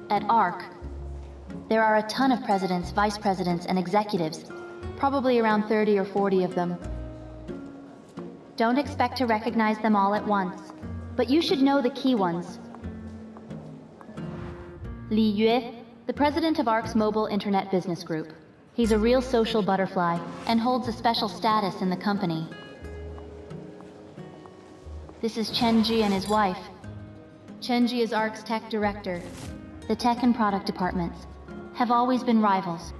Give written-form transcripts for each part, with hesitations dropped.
At ARC, there are a ton of presidents, vice presidents, and executives, probably around 30 or 40 of them. Don't expect to recognize them all at once, but you should know the key ones. Li Yue, the president of ARC's mobile internet business group. He's a real social butterfly and holds a special status in the company. This is Chen Ji and his wife. Chen Ji is ARC's tech director. The tech and product departments have always been rivals.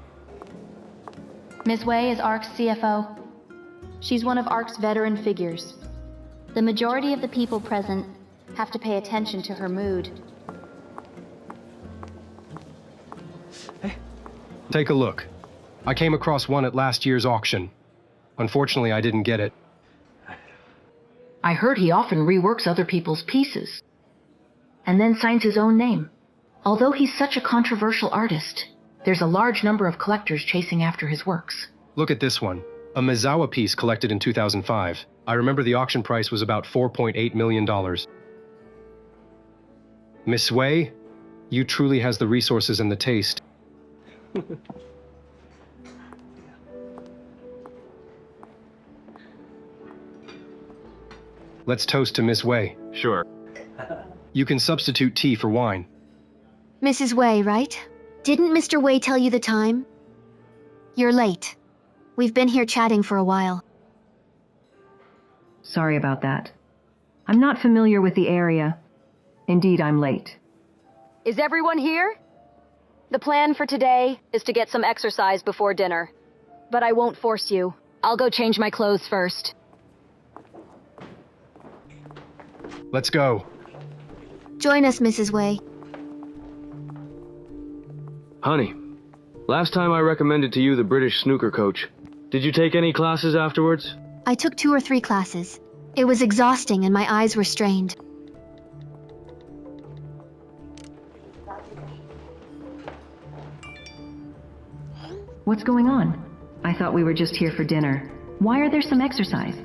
Ms. Wei is ARC's CFO. She's one of ARC's veteran figures. The majority of the people present have to pay attention to her mood. Take a look. I came across one at last year's auction. Unfortunately, I didn't get it. I heard he often reworks other people's pieces, and then signs his own name. Although he's such a controversial artist, there's a large number of collectors chasing after his works. Look at this one. A Mizawa piece collected in 2005. I remember the auction price was about $4.8 million. Miss Wei, you truly has the resources and the taste. Let's toast to Miss Wei. Sure. You can substitute tea for wine. Mrs. Wei, right? Didn't Mr. Wei tell you the time? You're late. We've been here chatting for a while. Sorry about that. I'm not familiar with the area. Indeed, I'm late. Is everyone here? The plan for today is to get some exercise before dinner. But I won't force you. I'll go change my clothes first. Let's go. Join us, Mrs. Wei. Honey, last time I recommended to you the British snooker coach. Did you take any classes afterwards? I took 2 or 3 classes. It was exhausting and my eyes were strained. What's going on? I thought we were just here for dinner. Why are there some exercise?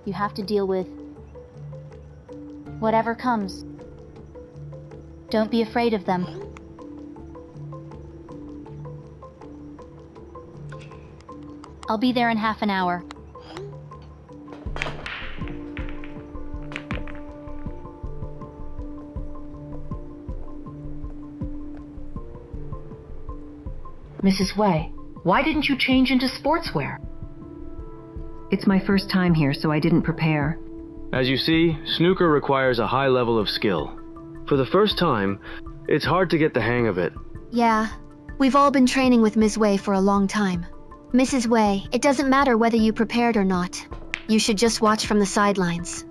You have to deal with whatever comes. Don't be afraid of them. I'll be there in half an hour. Mrs. Wei, why didn't you change into sportswear? It's my first time here, so I didn't prepare. As you see, snooker requires a high level of skill. For the first time, it's hard to get the hang of it. Yeah, we've all been training with Ms. Wei for a long time. Mrs. Wei, it doesn't matter whether you prepared or not. You should just watch from the sidelines.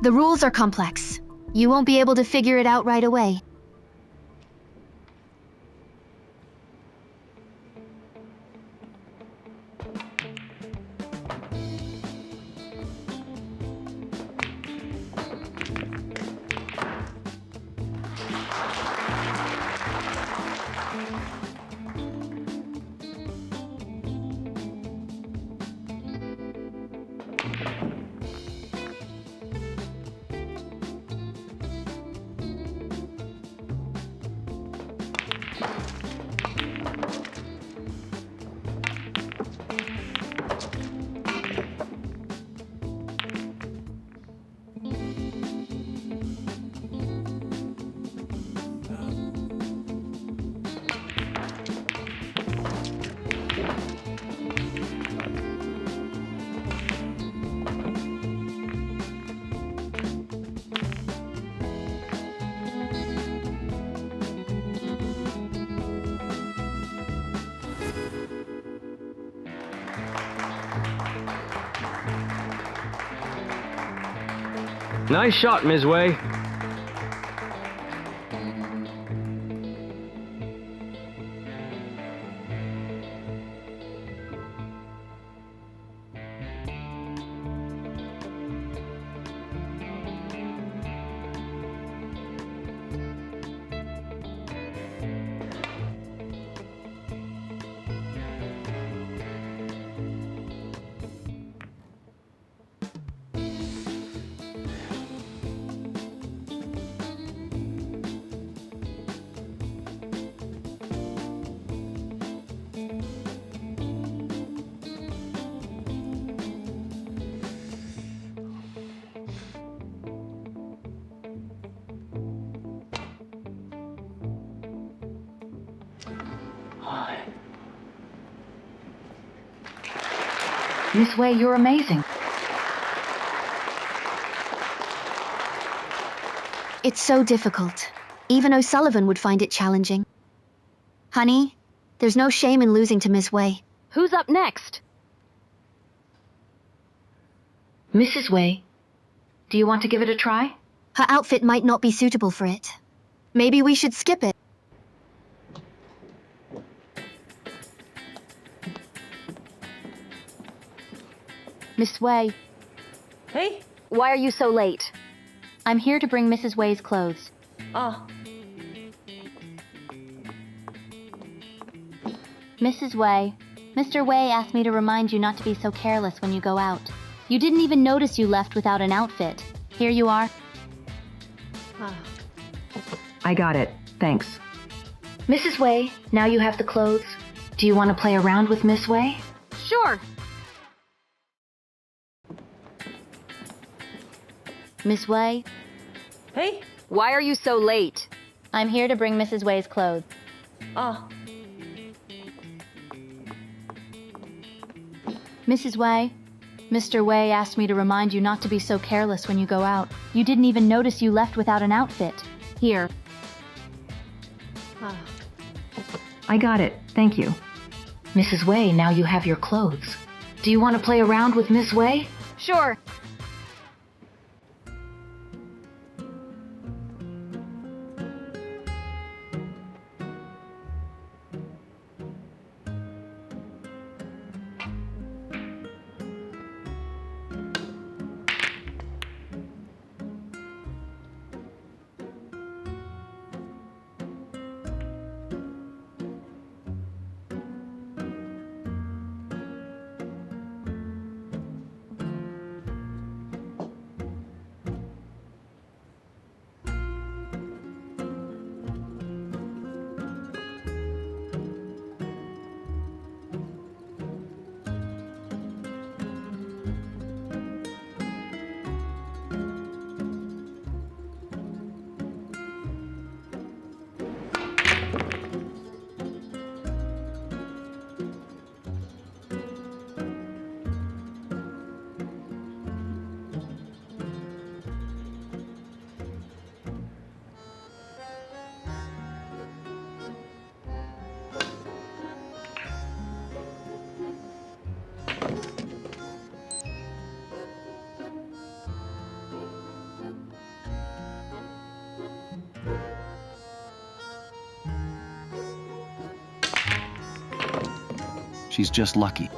The rules are complex. You won't be able to figure it out right away. Nice shot, Ms. Wei. Miss Wei, you're amazing. It's so difficult. Even O'Sullivan would find it challenging. Honey, there's no shame in losing to Miss Wei. Who's up next? Mrs. Wei, do you want to give it a try? Her outfit might not be suitable for it. Maybe we should skip it. Miss Wei, Hey? Why are you so late? I'm here to bring Mrs. Wei's clothes. Ah, Mrs. Wei, Mr. Wei asked me to remind you not to be so careless when you go out. You didn't even notice you left without an outfit. Here you are. I got it, thanks. Mrs. Wei, now you have the clothes. Do you want to play around with Miss Wei? Sure. Miss Wei, hey? Why are you so late? I'm here to bring Mrs. Wei's clothes. Ah, Mrs. Wei, Mr. Wei asked me to remind you not to be so careless when you go out. You didn't even notice you left without an outfit. Here. I got it, thank you. Mrs. Wei, now you have your clothes. Do you want to play around with Miss Wei? Sure. She's just lucky.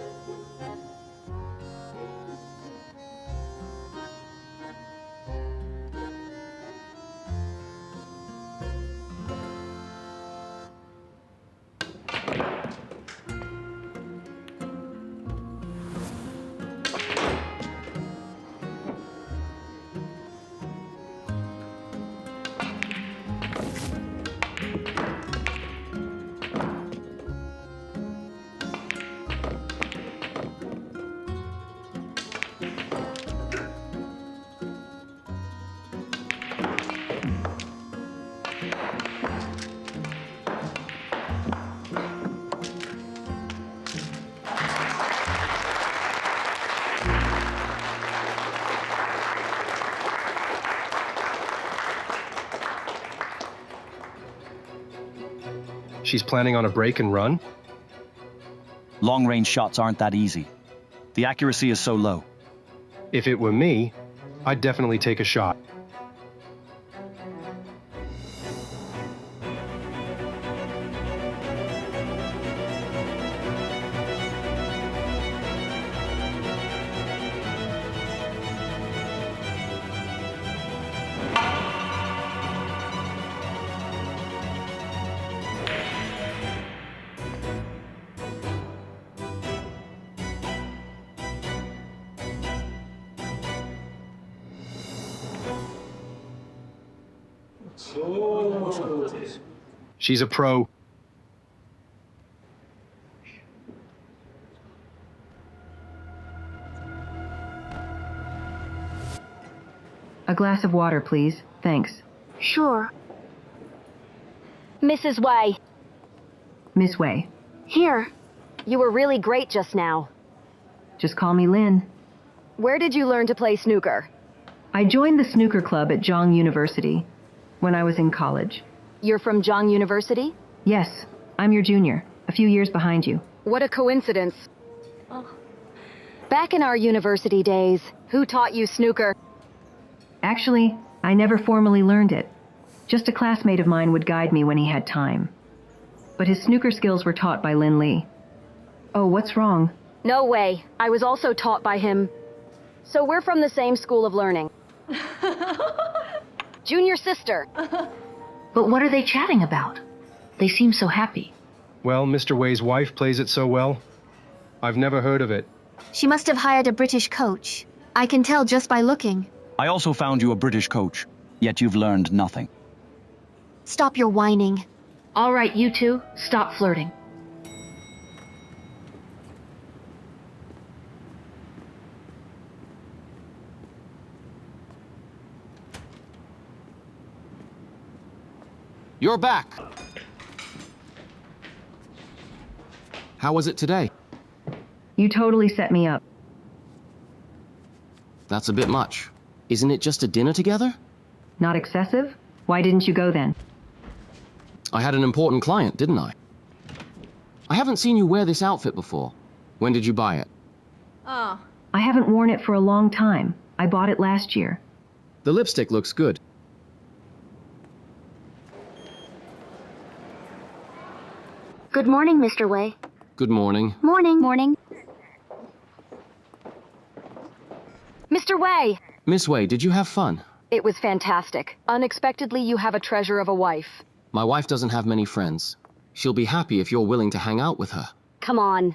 She's planning on a break and run? Long-range shots aren't that easy. The accuracy is so low. If it were me, I'd definitely take a shot. She's a pro. A glass of water, please. Thanks. Sure. Mrs. Wei, Miss Wei. Here. you were really great just now. Just call me Lin. Where did you learn to play snooker? I joined the snooker club at Zhang University when I was in college. You're from Zhang University? Yes, I'm your junior, a few years behind you. What a coincidence. Back in our university days, who taught you snooker? Actually, I never formally learned it. Just a classmate of mine would guide me when he had time. But his snooker skills were taught by Lin Li. Oh, what's wrong? No way. I was also taught by him. So we're from the same school of learning. Junior sister. But what are they chatting about? They seem so happy. Well, Mr. Wei's wife plays it so well. I've never heard of it. She must have hired a British coach. I can tell just by looking. I also found you a British coach, yet you've learned nothing. Stop your whining. All right, you two, stop flirting. You're back. How was it today? You totally set me up. That's a bit much. Isn't it just a dinner together? Not excessive? Why didn't you go then? I had an important client, didn't I? I haven't seen you wear this outfit before. When did you buy it? Ah. I haven't worn it for a long time. I bought it last year. The lipstick looks good. Good morning, Mr. Wei. Good morning. Morning. Morning. Mr. Wei! Miss Wei, did you have fun? It was fantastic. Unexpectedly, you have a treasure of a wife. My wife doesn't have many friends. She'll be happy if you're willing to hang out with her. Come on.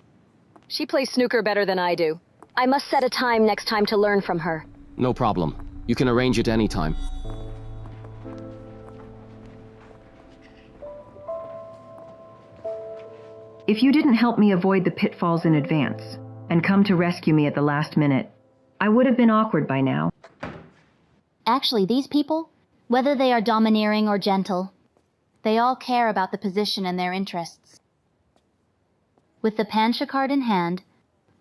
She plays snooker better than I do. I must set a time next time to learn from her. No problem. You can arrange it anytime. If you didn't help me avoid the pitfalls in advance and come to rescue me at the last minute, I would have been awkward by now. Actually, these people, whether they are domineering or gentle, they all care about the position and their interests. With the Pancha card in hand,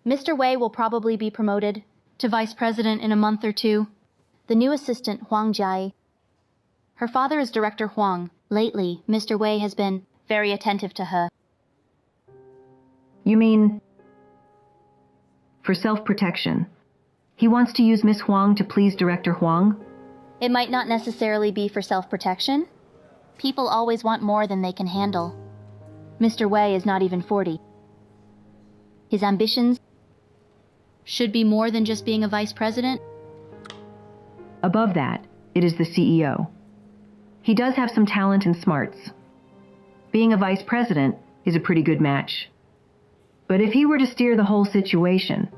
Mr. Wei will probably be promoted to vice president in a month or two. The new assistant, Huang Jia. Her father is Director Huang. Lately, Mr. Wei has been very attentive to her. You mean, for self-protection? He wants to use Miss Huang to please Director Huang? It might not necessarily be for self-protection. People always want more than they can handle. Mr. Wei is not even 40. His ambitions should be more than just being a vice president. Above that, it is the CEO. He does have some talent and smarts. Being a vice president is a pretty good match. But if he were to steer the whole situation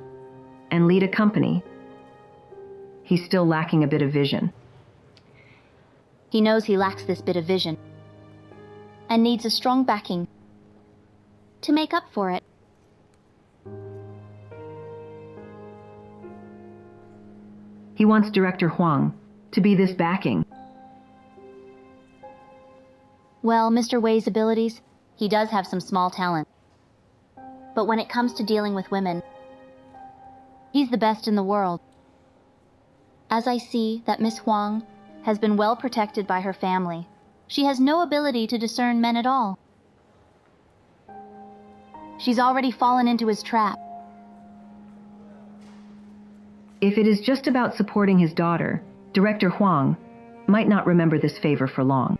and lead a company, he's still lacking a bit of vision. He knows he lacks this bit of vision and needs a strong backing to make up for it. He wants Director Huang to be this backing. Well, Mr. Wei's abilities, he does have some small talent. But when it comes to dealing with women, he's the best in the world. As I see that Miss Huang has been well protected by her family, she has no ability to discern men at all. She's already fallen into his trap. If it is just about supporting his daughter, Director Huang might not remember this favor for long.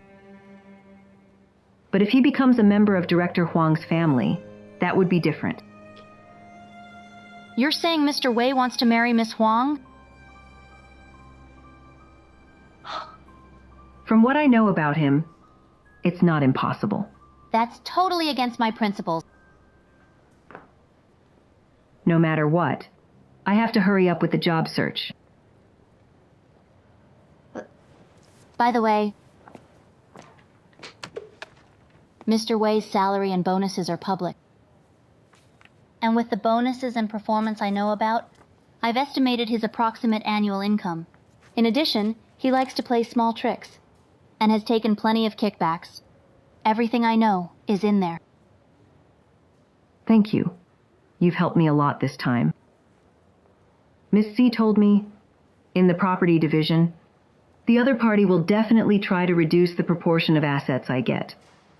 But if he becomes a member of Director Huang's family, that would be different. You're saying Mr. Wei wants to marry Miss Huang? From what I know about him, it's not impossible. That's totally against my principles. No matter what, I have to hurry up with the job search. By the way, Mr. Wei's salary and bonuses are public. And with the bonuses and performance I know about, I've estimated his approximate annual income. In addition, he likes to play small tricks and has taken plenty of kickbacks. Everything I know is in there. Thank you. You've helped me a lot this time. Miss C told me, in the property division, the other party will definitely try to reduce the proportion of assets I get.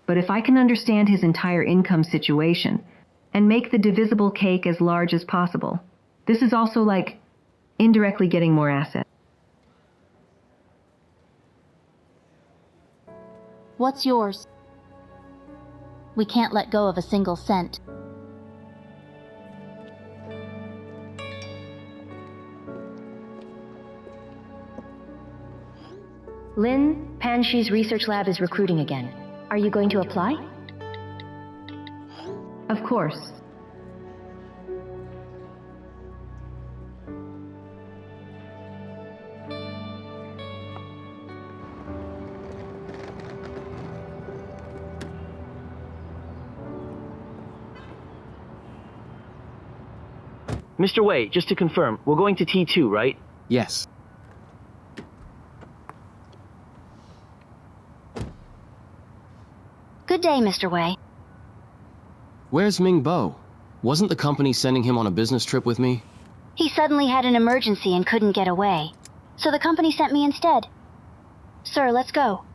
But if I can understand his entire income situation and make the divisible cake as large as possible, this is also like indirectly getting more assets. What's yours? We can't let go of a single cent. Lin, Panshi's research lab is recruiting again. Are you going to apply? Of course. Mr. Wei, just to confirm, we're going to T2, right? Yes. Good day, Mr. Wei. Where's Ming Bo? Wasn't the company sending him on a business trip with me? He suddenly had an emergency and couldn't get away, so the company sent me instead. Sir, let's go.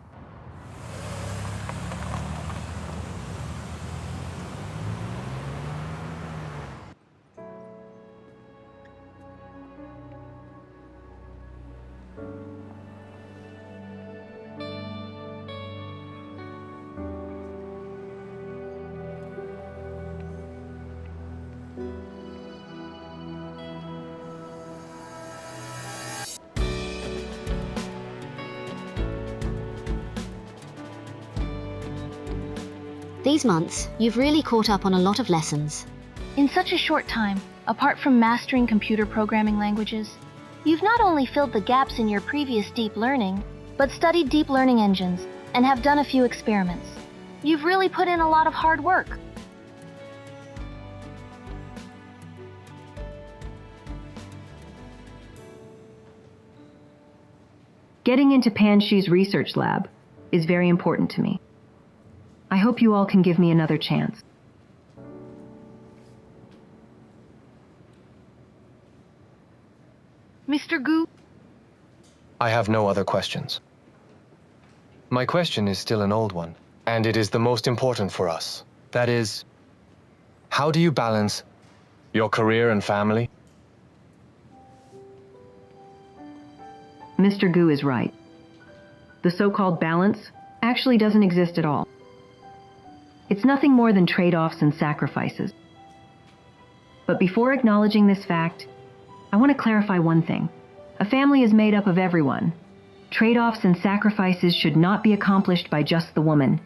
These months, you've really caught up on a lot of lessons. In such a short time, apart from mastering computer programming languages, you've not only filled the gaps in your previous deep learning, but studied deep learning engines and have done a few experiments. You've really put in a lot of hard work. Getting into Panshi's research lab is very important to me. I hope you all can give me another chance. Mr. Gu? I have no other questions. My question is still an old one, and it is the most important for us. That is, how do you balance your career and family? Mr. Gu is right. The so-called balance actually doesn't exist at all. It's nothing more than trade-offs and sacrifices. But before acknowledging this fact, I want to clarify one thing. A family is made up of everyone. Trade-offs and sacrifices should not be accomplished by just the woman.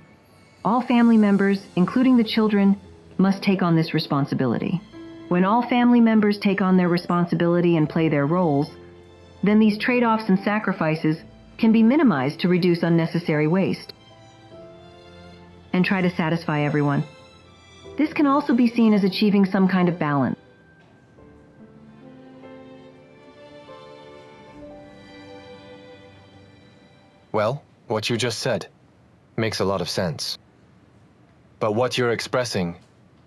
All family members, including the children, must take on this responsibility. When all family members take on their responsibility and play their roles, then these trade-offs and sacrifices can be minimized to reduce unnecessary waste and try to satisfy everyone. This can also be seen as achieving some kind of balance. Well, what you just said makes a lot of sense. But what you're expressing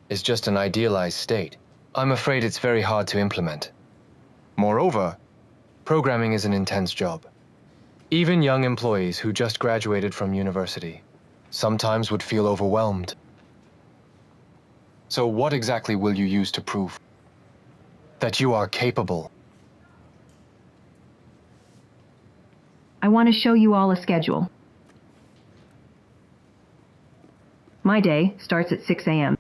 is just an idealized state. I'm afraid it's very hard to implement. Moreover, programming is an intense job. Even young employees who just graduated from university sometimes would feel overwhelmed. So what exactly will you use to prove that you are capable? I want to show you all a schedule. My day starts at 6 a.m.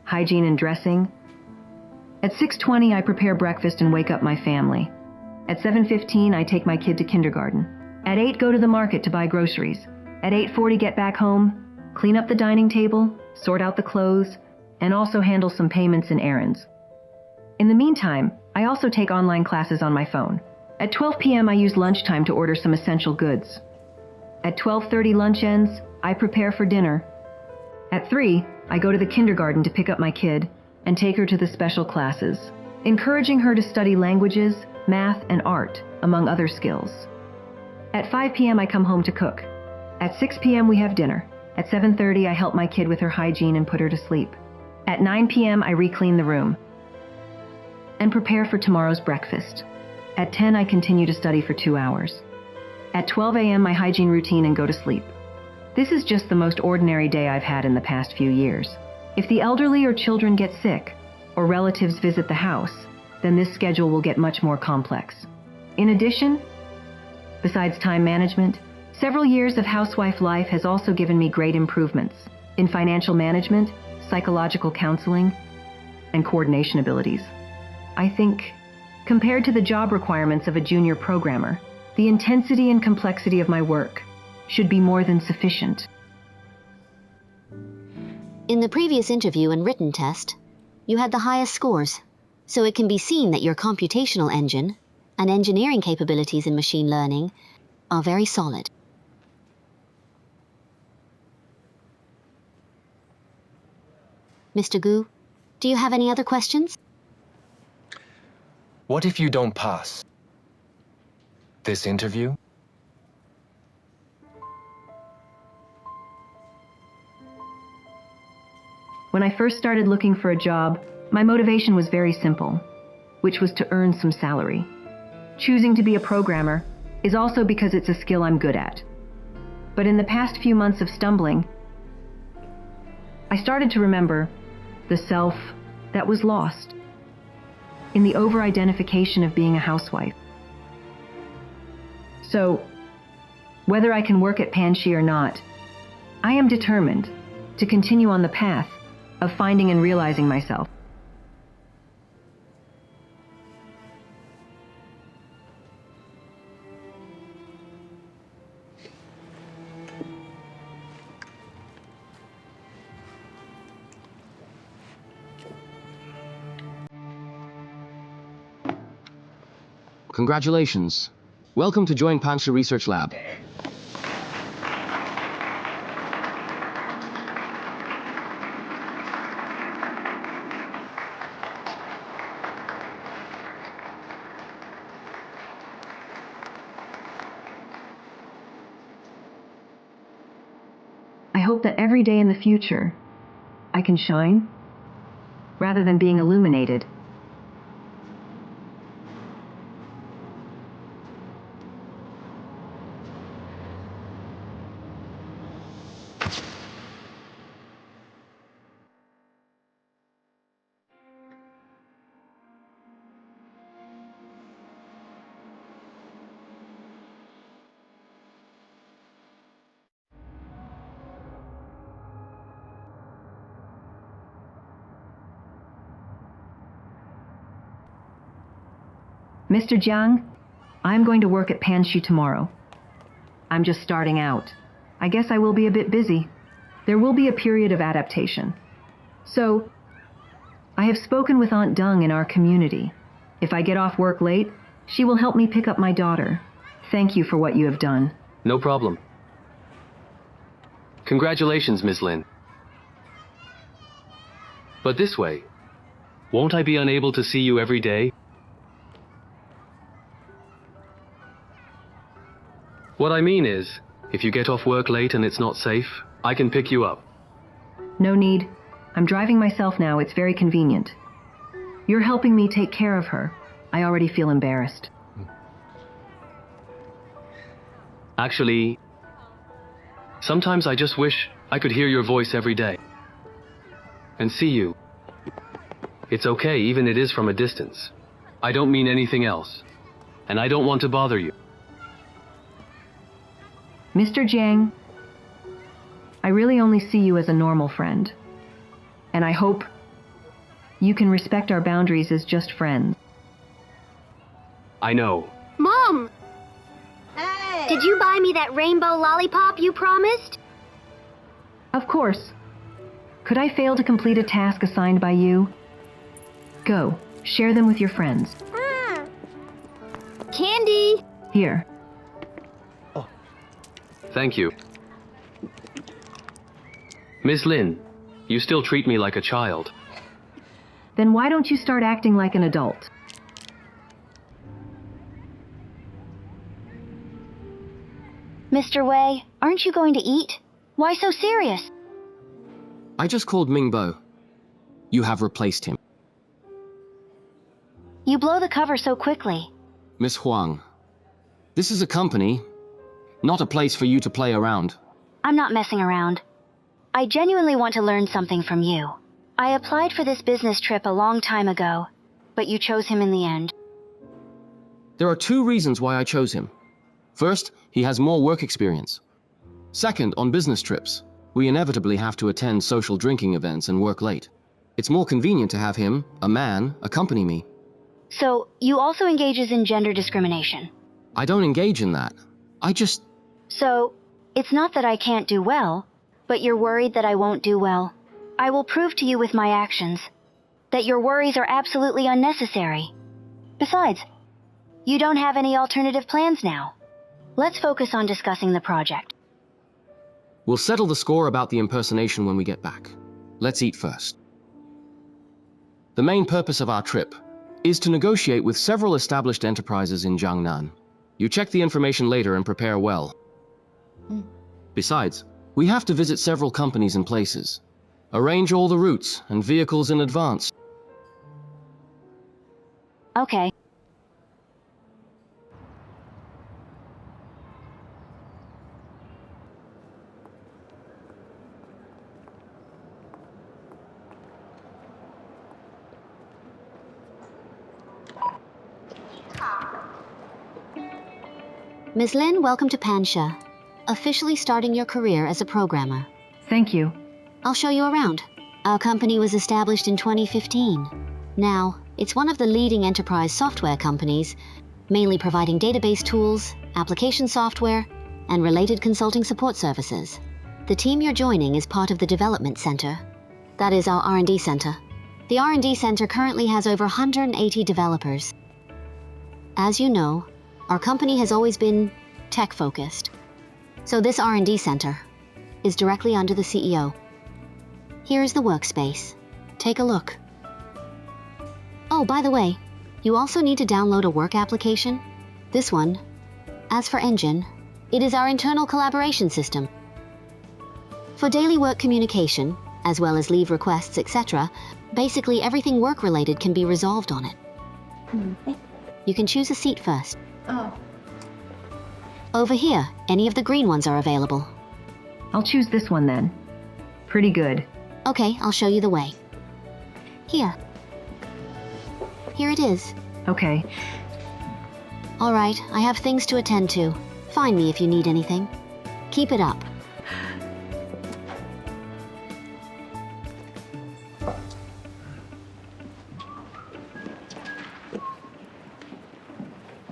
Hygiene and dressing. At 6:20, I prepare breakfast and wake up my family. At 7:15, I take my kid to kindergarten. At 8, go to the market to buy groceries. At 8:40, get back home, clean up the dining table, sort out the clothes, and also handle some payments and errands. In the meantime, I also take online classes on my phone. At 12 p.m., I use lunchtime to order some essential goods. At 12:30 lunch ends, I prepare for dinner. At 3, I go to the kindergarten to pick up my kid and take her to the special classes, encouraging her to study languages, math, and art, among other skills. At 5 p.m., I come home to cook. At 6 p.m., we have dinner. At 7:30, I help my kid with her hygiene and put her to sleep. At 9 p.m., I re-clean the room. and prepare for tomorrow's breakfast. At 10, I continue to study for 2 hours. At 12 a.m., my hygiene routine and go to sleep. This is just the most ordinary day I've had in the past few years. If the elderly or children get sick, or relatives visit the house, then this schedule will get much more complex. In addition, besides time management, several years of housewife life has also given me great improvements in financial management, psychological counseling, and coordination abilities. I think, compared to the job requirements of a junior programmer, the intensity and complexity of my work should be more than sufficient. In the previous interview and written test, you had the highest scores, so it can be seen that your computational engine and engineering capabilities in machine learning are very solid. Mr. Gu, do you have any other questions? What if you don't pass this interview? When I first started looking for a job, my motivation was very simple, which was to earn some salary. Choosing to be a programmer is also because it's a skill I'm good at. But in the past few months of stumbling, I started to remember the self that was lost in the over-identification of being a housewife. So, whether I can work at Panxi or not, I am determined to continue on the path of finding and realizing myself. Congratulations. Welcome to join Panxi Research Lab. I hope that every day in the future, I can shine, rather than being illuminated. Mr. Jiang, I'm going to work at Panxi tomorrow. I'm just starting out. I guess I will be a bit busy. There will be a period of adaptation. So, I have spoken with Aunt Deng in our community. If I get off work late, she will help me pick up my daughter. Thank you for what you have done. No problem. Congratulations, Ms. Lin. But this way, won't I be unable to see you every day? What I mean is, if you get off work late and it's not safe, I can pick you up. No need. I'm driving myself now. It's very convenient. You're helping me take care of her. I already feel embarrassed. Actually, sometimes I just wish I could hear your voice every day. And see you. It's okay, even it is from a distance. I don't mean anything else. And I don't want to bother you. Mr. Jiang, I really only see you as a normal friend. And I hope you can respect our boundaries as just friends. I know. Mom! Hey! Did you buy me that rainbow lollipop you promised? Of course. Could I fail to complete a task assigned by you? Go, share them with your friends. Candy! Here. Thank you. Miss Lin, you still treat me like a child. Then why don't you start acting like an adult? Mr. Wei, aren't you going to eat? Why so serious? I just called Ming Bo. You have replaced him. You blow the cover so quickly. Miss Huang, this is a company, not a place for you to play around. I'm not messing around. I genuinely want to learn something from you. I applied for this business trip a long time ago, but you chose him in the end. There are 2 reasons why I chose him. First, he has more work experience. Second, on business trips, we inevitably have to attend social drinking events and work late. It's more convenient to have him, a man, accompany me. So, you also engages in gender discrimination. I don't engage in that. I just... So, it's not that I can't do well, but you're worried that I won't do well. I will prove to you with my actions that your worries are absolutely unnecessary. Besides, you don't have any alternative plans now. Let's focus on discussing the project. We'll settle the score about the impersonation when we get back. Let's eat first. The main purpose of our trip is to negotiate with several established enterprises in Jiangnan. You check the information later and prepare well. Besides, we have to visit several companies and places. Arrange all the routes and vehicles in advance. Okay. Ms. Lin, welcome to Pansha, officially starting your career as a programmer. Thank you. I'll show you around. Our company was established in 2015. Now, it's one of the leading enterprise software companies, mainly providing database tools, application software, and related consulting support services. The team you're joining is part of the Development Center. That is our R&D center. The R&D center currently has over 180 developers. As you know, our company has always been tech-focused. So this R&D center is directly under the CEO. Here is the workspace. Take a look. Oh, by the way, you also need to download a work application. This one. As for Engine, it is our internal collaboration system. For daily work communication, as well as leave requests, etc., basically everything work-related can be resolved on it. You can choose a seat first. Oh. Over here, any of the green ones are available. I'll choose this one then. Pretty good. Okay, I'll show you the way. Here. Here it is. Okay. All right, I have things to attend to. Find me if you need anything. Keep it up.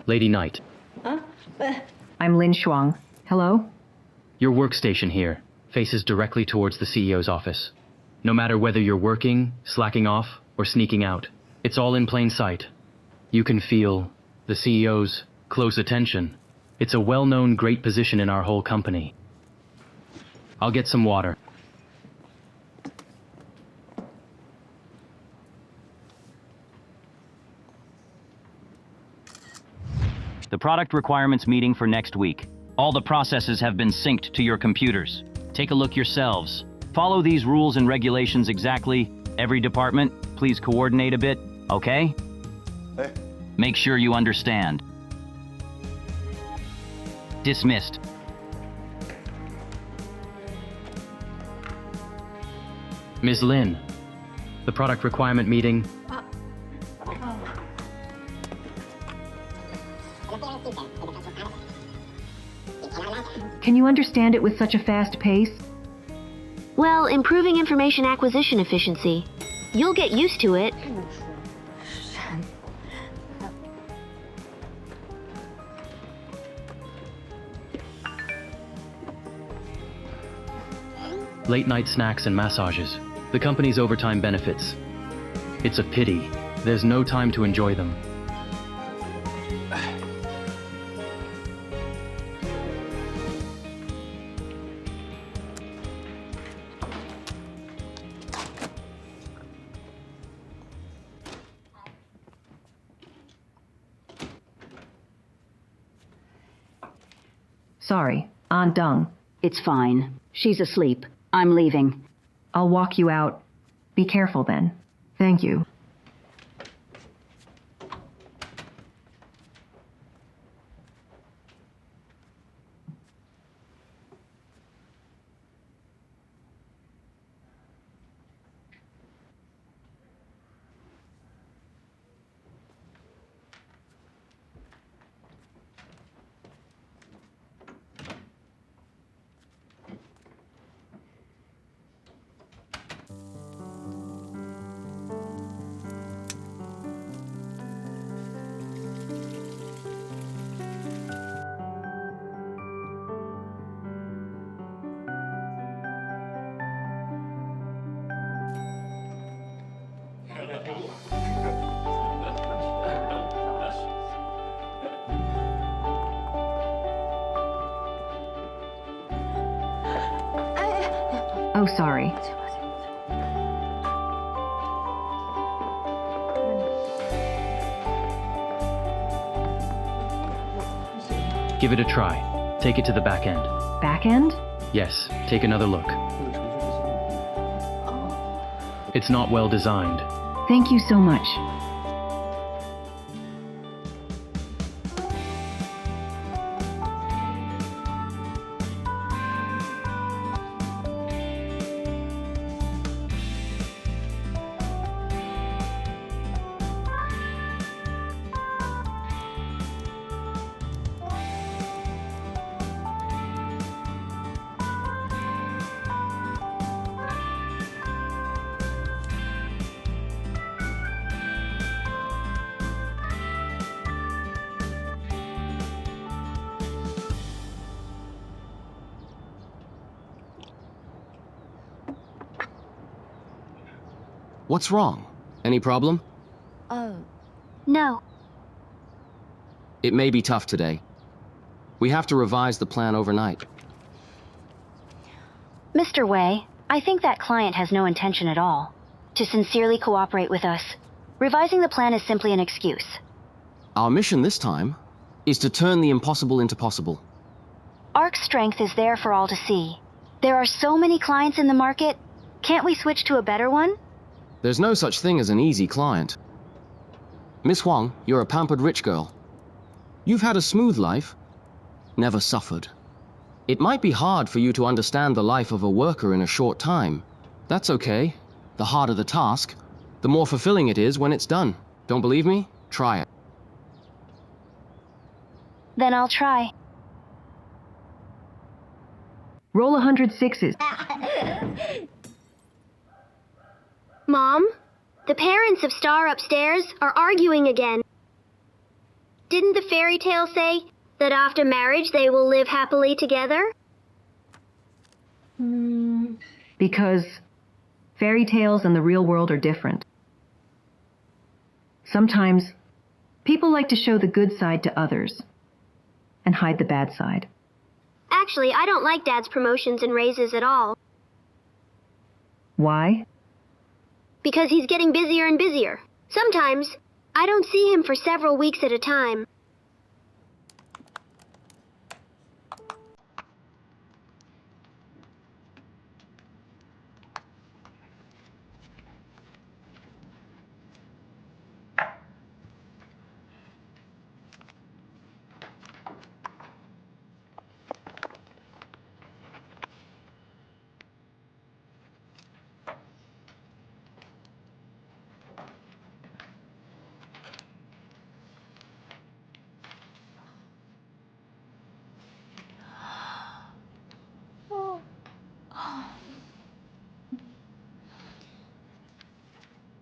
Lady Knight, I'm Lin Shuang. Hello? your workstation here faces directly towards the CEO's office. No matter whether you're working, slacking off, or sneaking out, it's all in plain sight. You can feel the CEO's close attention. It's a well-known great position in our whole company. I'll get some water. The product requirements meeting for next week. All the processes have been synced to your computers. Take a look yourselves. Follow these rules and regulations exactly. Every department, please coordinate a bit, okay? Make sure you understand. Dismissed. Ms. Lin, the product requirement meeting. Can you understand it with such a fast pace? Well, improving information acquisition efficiency. You'll get used to it. Late night snacks and massages. The company's overtime benefits. It's a pity. There's no time to enjoy them. Sorry, Aunt Dung. It's fine. She's asleep. I'm leaving. I'll walk you out. Be careful then. Thank you. so sorry. Give it a try. Take it to the back end. Back end? Yes, take another look. It's not well designed. Thank you so much. What's wrong? Any problem? No. It may be tough today. We have to revise the plan overnight. Mr. Wei, I think that client has no intention at all to sincerely cooperate with us. Revising the plan is simply an excuse. Our mission this time is to turn the impossible into possible. ARC's strength is there for all to see. There are so many clients in the market. Can't we switch to a better one? There's no such thing as an easy client. Miss Huang, you're a pampered rich girl. You've had a smooth life, never suffered. It might be hard for you to understand the life of a worker in a short time. That's okay. The harder the task, the more fulfilling it is when it's done. Don't believe me? Try it. Then I'll try. Roll 100 sixes. Mom, the parents of Star upstairs are arguing again. Didn't the fairy tale say that after marriage they will live happily together? Because fairy tales and the real world are different. Sometimes people like to show the good side to others and hide the bad side. Actually, I don't like Dad's promotions and raises at all. Why? Because he's getting busier and busier. Sometimes, I don't see him for several weeks at a time.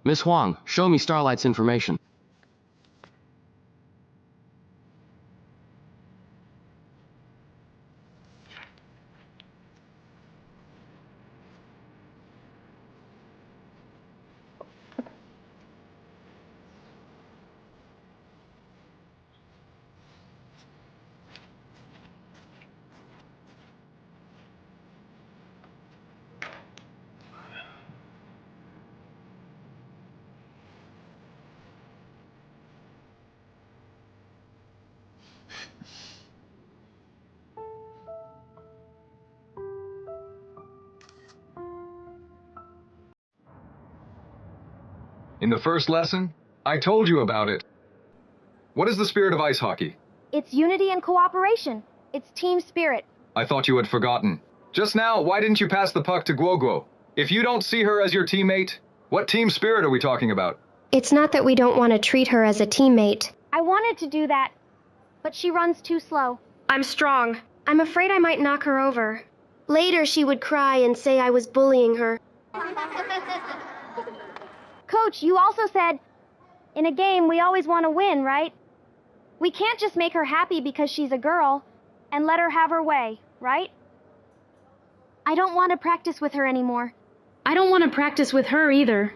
Miss Huang, show me Starlight's information. In the first lesson, I told you about it. What is the spirit of ice hockey? It's unity and cooperation. It's team spirit. I thought you had forgotten. Just now, why didn't you pass the puck to Guoguo? If you don't see her as your teammate, what team spirit are we talking about? It's not that we don't want to treat her as a teammate. I wanted to do that, but she runs too slow. I'm strong. I'm afraid I might knock her over. Later, she would cry and say I was bullying her. Coach, you also said, in a game, we always want to win, right? We can't just make her happy because she's a girl and let her have her way, right? I don't want to practice with her anymore. I don't want to practice with her either.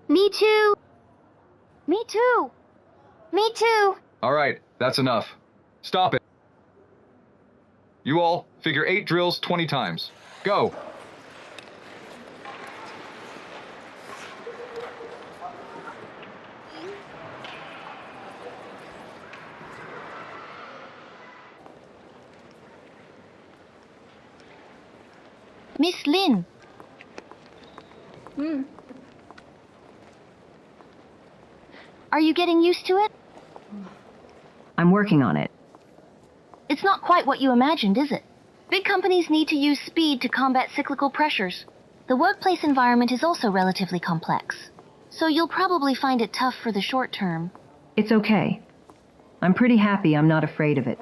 Me too. Me too. Me too. All right, that's enough. Stop it. You all, figure 8 drills 20 times. Go. Miss Lin. Are you getting used to it? I'm working on it. It's not quite what you imagined, is it? Big companies need to use speed to combat cyclical pressures. The workplace environment is also relatively complex, so you'll probably find it tough for the short term. It's okay. I'm pretty happy I'm not afraid of it.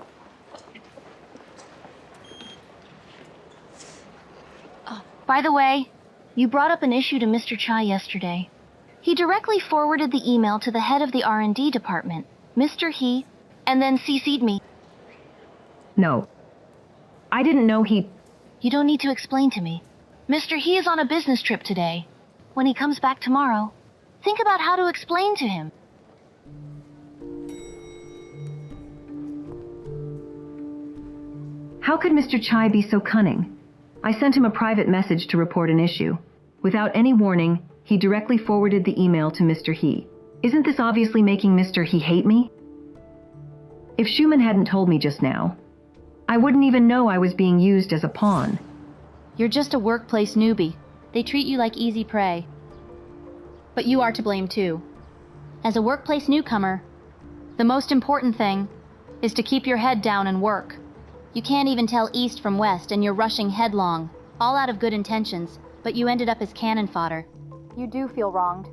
By the way, you brought up an issue to Mr. Chai yesterday. He directly forwarded the email to the head of the R&D department, Mr. He, and then CC'd me. No. I didn't know he... You don't need to explain to me. Mr. He is on a business trip today. When he comes back tomorrow, think about how to explain to him. How could Mr. Chai be so cunning? I sent him a private message to report an issue. Without any warning, he directly forwarded the email to Mr. He. Isn't this obviously making Mr. He hate me? If Schumann hadn't told me just now, I wouldn't even know I was being used as a pawn. You're just a workplace newbie. They treat you like easy prey. But you are to blame too. As a workplace newcomer, the most important thing is to keep your head down and work. You can't even tell east from west and you're rushing headlong, all out of good intentions, but you ended up as cannon fodder. You do feel wronged.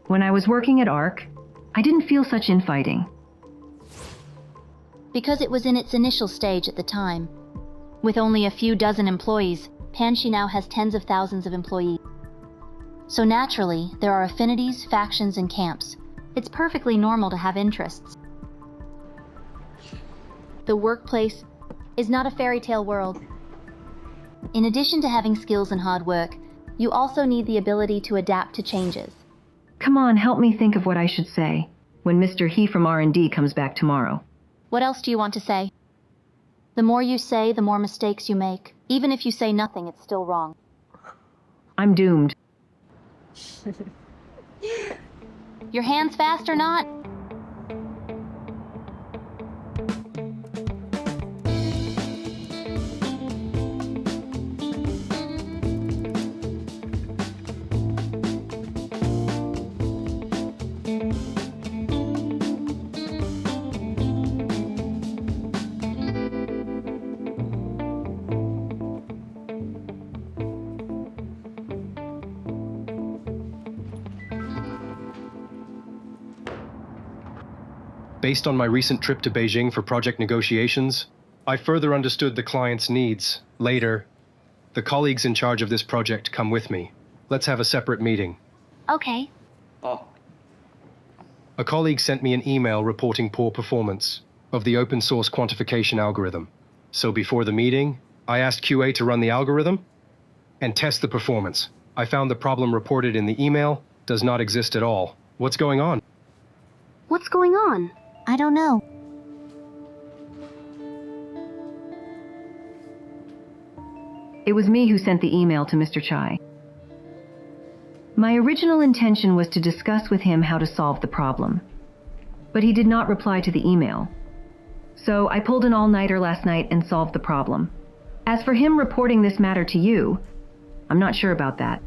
When I was working at ARC, I didn't feel such infighting. Because it was in its initial stage at the time. With only a few dozen employees, Panshi now has tens of thousands of employees. So naturally, there are affinities, factions, and camps. It's perfectly normal to have interests. The workplace is not a fairy tale world. In addition to having skills and hard work, you also need the ability to adapt to changes. Come on, help me think of what I should say when Mr. He from R&D comes back tomorrow. What else do you want to say? The more you say, the more mistakes you make. Even if you say nothing, it's still wrong. I'm doomed. Your hands fast or not? Based on my recent trip to Beijing for project negotiations, I further understood the client's needs. Later, the colleagues in charge of this project come with me. Let's have a separate meeting. Okay. A colleague sent me an email reporting poor performance of the open source quantification algorithm. So before the meeting, I asked QA to run the algorithm and test the performance. I found the problem reported in the email does not exist at all. What's going on? What's going on? I don't know. It was me who sent the email to Mr. Chai. My original intention was to discuss with him how to solve the problem, but he did not reply to the email. So I pulled an all-nighter last night and solved the problem. As for him reporting this matter to you, I'm not sure about that.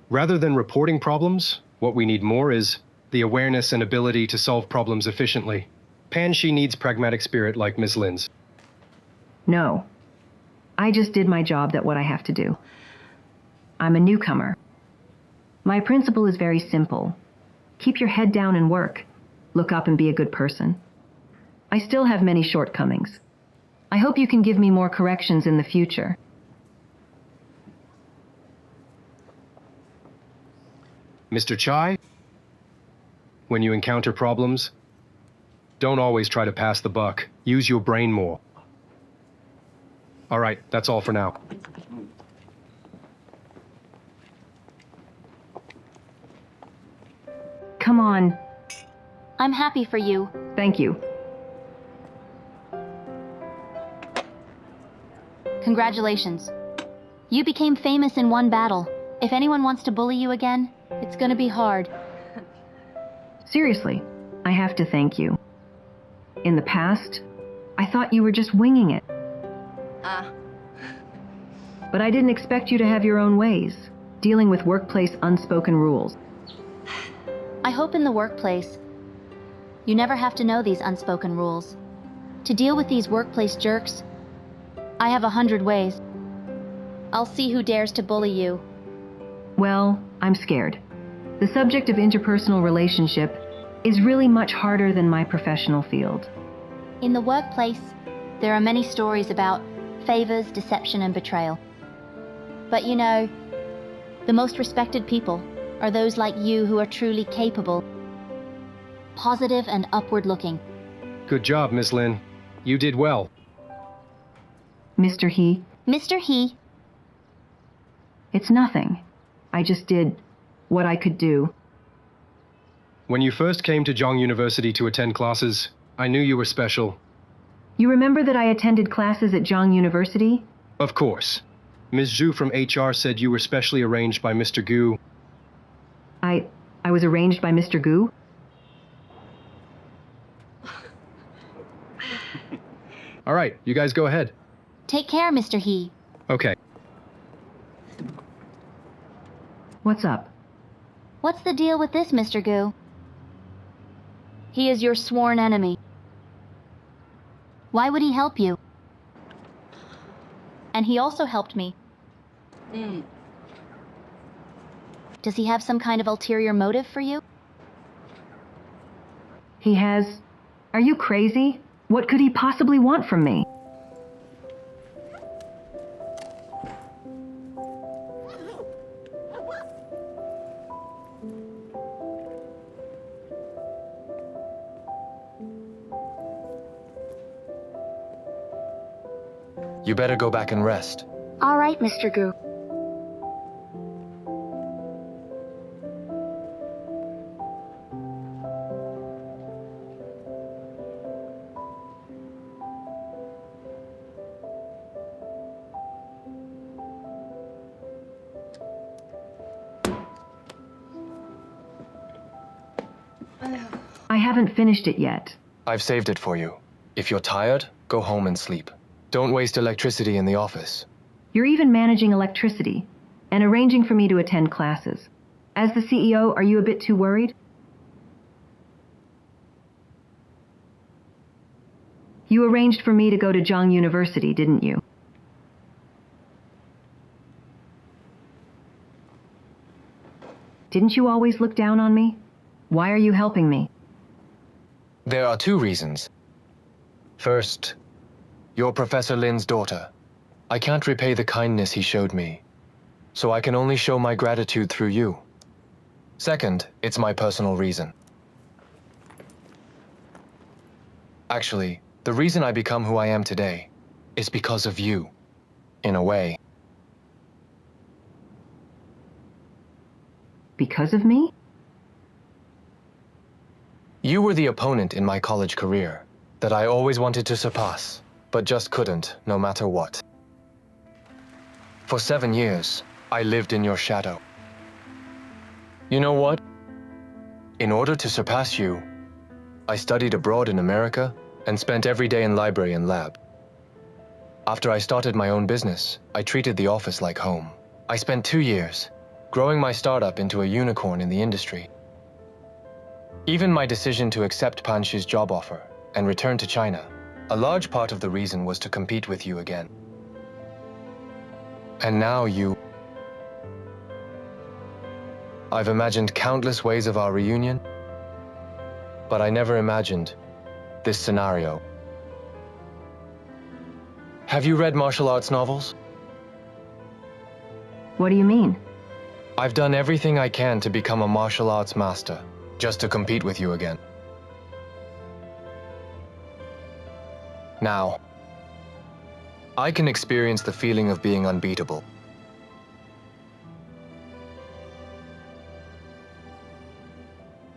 Rather than reporting problems, what we need more is the awareness and ability to solve problems efficiently. Panshi needs pragmatic spirit like Ms. Lin's. No. I just did my job at what I have to do. I'm a newcomer. My principle is very simple. Keep your head down and work. Look up and be a good person. I still have many shortcomings. I hope you can give me more corrections in the future. Mr. Chai, when you encounter problems, don't always try to pass the buck. Use your brain more. All right, that's all for now. Come on. I'm happy for you. Thank you. Congratulations. You became famous in one battle. If anyone wants to bully you again, it's gonna be hard. Seriously, I have to thank you. In the past, I thought you were just winging it. But I didn't expect you to have your own ways, dealing with workplace unspoken rules. I hope in the workplace, you never have to know these unspoken rules. To deal with these workplace jerks, I have 100 ways. I'll see who dares to bully you. Well, I'm scared. The subject of interpersonal relationship is really much harder than my professional field. In the workplace, there are many stories about favors, deception, and betrayal. But you know, the most respected people are those like you who are truly capable, positive, and upward-looking. Good job, Miss Lin. You did well. Mr. He? Mr. He. It's nothing. I just did what I could do. When you first came to Zhang University to attend classes, I knew you were special. You remember that I attended classes at Zhang University? Of course. Ms. Zhu from HR said you were specially arranged by Mr. Gu. I was arranged by Mr. Gu? All right, you guys go ahead. Take care, Mr. He. Okay. What's up? What's the deal with this, Mr. Gu? He is your sworn enemy. Why would he help you? And he also helped me. Does he have some kind of ulterior motive for you? He has... Are you crazy? What could he possibly want from me? You better go back and rest. All right, Mr. Gu. I haven't finished it yet. I've saved it for you. If you're tired, go home and sleep. Don't waste electricity in the office. You're even managing electricity and arranging for me to attend classes. As the CEO, are you a bit too worried? You arranged for me to go to Zhang University, didn't you? Didn't you always look down on me? Why are you helping me? There are two reasons. First, you're Professor Lin's daughter. I can't repay the kindness he showed me, so I can only show my gratitude through you. Second, it's my personal reason. Actually, the reason I become who I am today is because of you, in a way. Because of me? You were the opponent in my college career that I always wanted to surpass, but just couldn't, no matter what. For 7 years, I lived in your shadow. You know what? In order to surpass you, I studied abroad in America and spent every day in library and lab. After I started my own business, I treated the office like home. I spent 2 years growing my startup into a unicorn in the industry. Even my decision to accept Panshu's job offer and return to China, a large part of the reason was to compete with you again. And now you... I've imagined countless ways of our reunion, but I never imagined this scenario. Have you read martial arts novels? What do you mean? I've done everything I can to become a martial arts master, just to compete with you again. Now, I can experience the feeling of being unbeatable.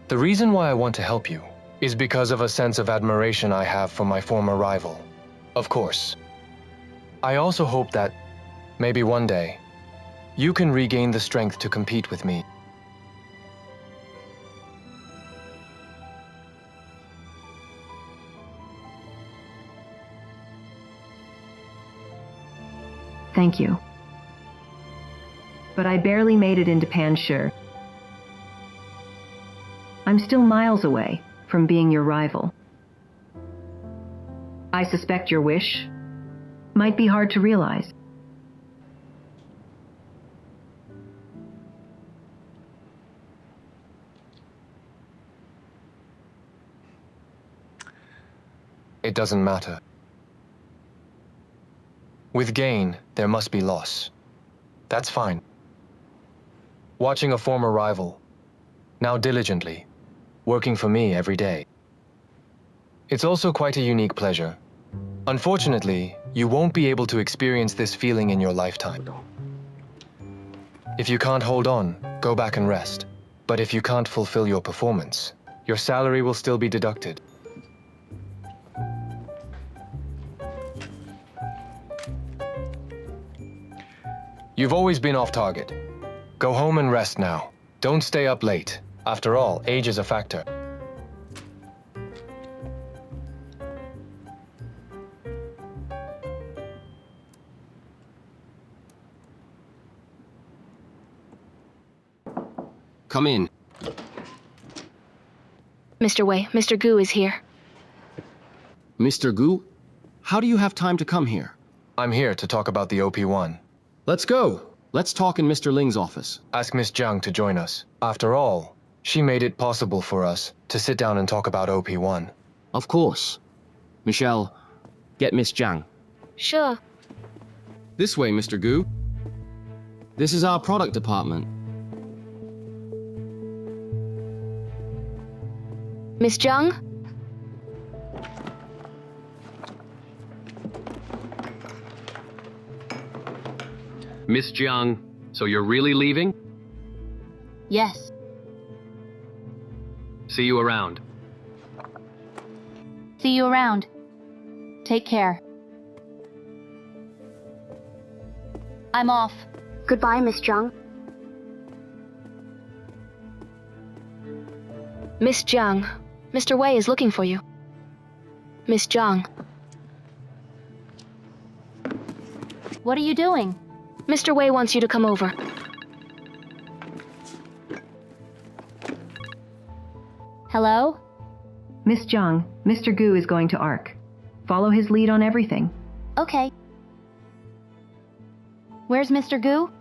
The reason why I want to help you is because of a sense of admiration I have for my former rival. Of course. I also hope that, maybe one day, you can regain the strength to compete with me. Thank you. But I barely made it into Panshi. I'm still miles away from being your rival. I suspect your wish might be hard to realize. It doesn't matter. With gain, there must be loss. That's fine. Watching a former rival, now diligently, working for me every day. It's also quite a unique pleasure. Unfortunately, you won't be able to experience this feeling in your lifetime. If you can't hold on, go back and rest. But if you can't fulfill your performance, your salary will still be deducted. You've always been off target. Go home and rest now. Don't stay up late. After all, age is a factor. Come in. Mr. Wei, Mr. Gu is here. Mr. Gu? How do you have time to come here? I'm here to talk about the OP1. Let's go. Let's talk in Mr. Ling's office. Ask Miss Jiang to join us. After all, she made it possible for us to sit down and talk about OP1. Of course. Michelle, get Miss Jiang. Sure. This way, Mr. Gu. This is our product department. Miss Jiang? Miss Jiang, so you're really leaving? Yes. See you around. See you around. Take care. I'm off. Goodbye, Miss Jiang. Miss Jiang, Mr. Wei is looking for you. Miss Jiang. What are you doing? Mr. Wei wants you to come over. Hello? Miss Jiang, Mr. Gu is going to ARC. Follow his lead on everything. Okay. Where's Mr. Gu?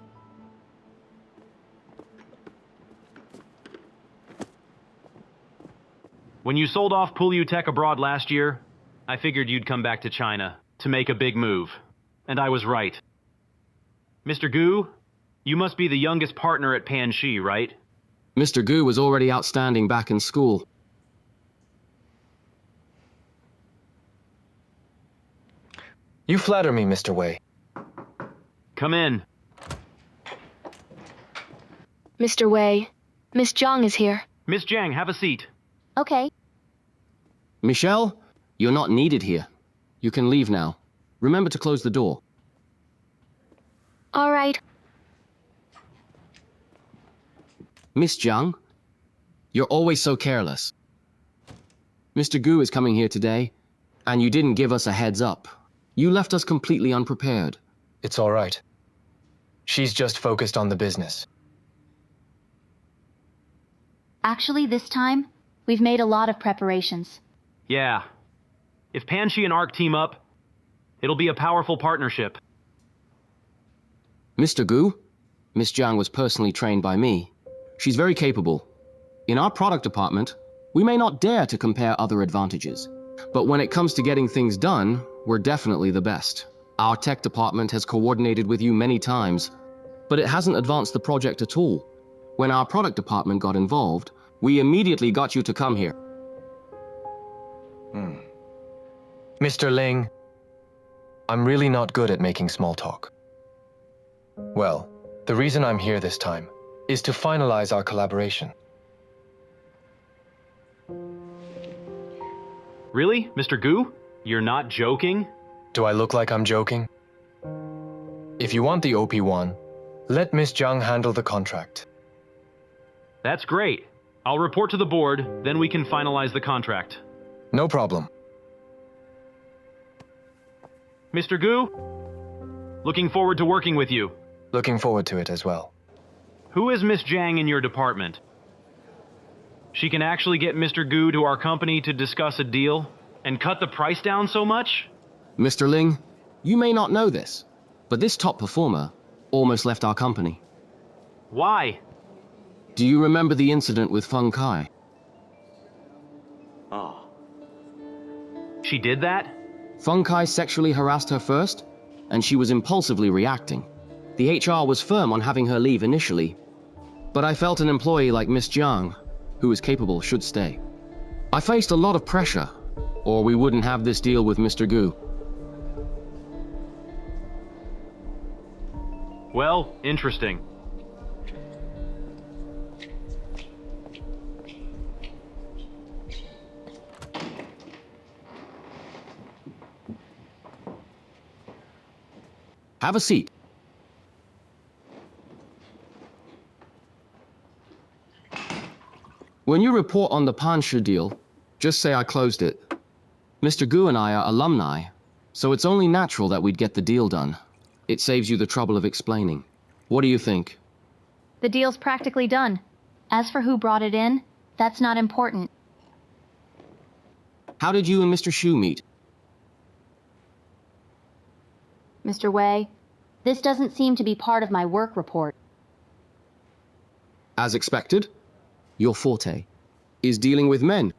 When you sold off Pulyu Tech abroad last year, I figured you'd come back to China to make a big move. And I was right. Mr. Gu, you must be the youngest partner at Panshi, right? Mr. Gu was already outstanding back in school. You flatter me, Mr. Wei. Come in. Mr. Wei, Miss Jiang is here. Miss Jiang, have a seat. Okay. Michelle, you're not needed here. You can leave now. Remember to close the door. All right. Miss Jiang, you're always so careless. Mr. Gu is coming here today, and you didn't give us a heads up. You left us completely unprepared. It's all right. She's just focused on the business. Actually, this time, we've made a lot of preparations. Yeah. If Panshi and ARC team up, it'll be a powerful partnership. Mr. Gu, Miss Jiang was personally trained by me. She's very capable. In our product department, we may not dare to compare other advantages. But when it comes to getting things done, we're definitely the best. Our tech department has coordinated with you many times, but it hasn't advanced the project at all. When our product department got involved, we immediately got you to come here. Mr. Ling, I'm really not good at making small talk. Well, the reason I'm here this time is to finalize our collaboration. Really, Mr. Gu? You're not joking? Do I look like I'm joking? If you want the OP1, let Miss Jiang handle the contract. That's great. I'll report to the board, then we can finalize the contract. No problem. Mr. Gu? Looking forward to working with you. Looking forward to it as well. Who is Miss Jiang in your department? She can actually get Mr. Gu to our company to discuss a deal and cut the price down so much? Mr. Ling, you may not know this, but this top performer almost left our company. Why? Do you remember the incident with Feng Kai? Oh. She did that? Feng Kai sexually harassed her first, and she was impulsively reacting. The HR was firm on having her leave initially, but I felt an employee like Miss Jiang, who is capable, should stay. I faced a lot of pressure, or we wouldn't have this deal with Mr. Gu. Well, interesting. Have a seat. When you report on the Panshu deal, just say I closed it. Mr. Gu and I are alumni, so it's only natural that we'd get the deal done. It saves you the trouble of explaining. What do you think? The deal's practically done. As for who brought it in, that's not important. How did you and Mr. Shu meet? Mr. Wei, this doesn't seem to be part of my work report. As expected, your forte is dealing with men.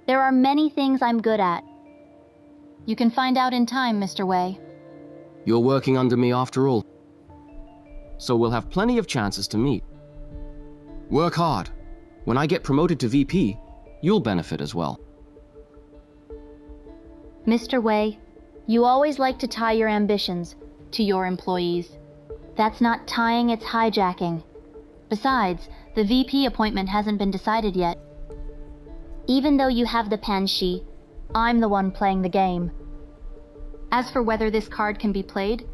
There are many things I'm good at. You can find out in time, Mr. Wei. You're working under me after all, so we'll have plenty of chances to meet. Work hard. When I get promoted to VP, you'll benefit as well. Mr. Wei, you always like to tie your ambitions to your employees. That's not tying, it's hijacking. Besides, the VP appointment hasn't been decided yet. Even though you have the Panshi, I'm the one playing the game. As for whether this card can be played,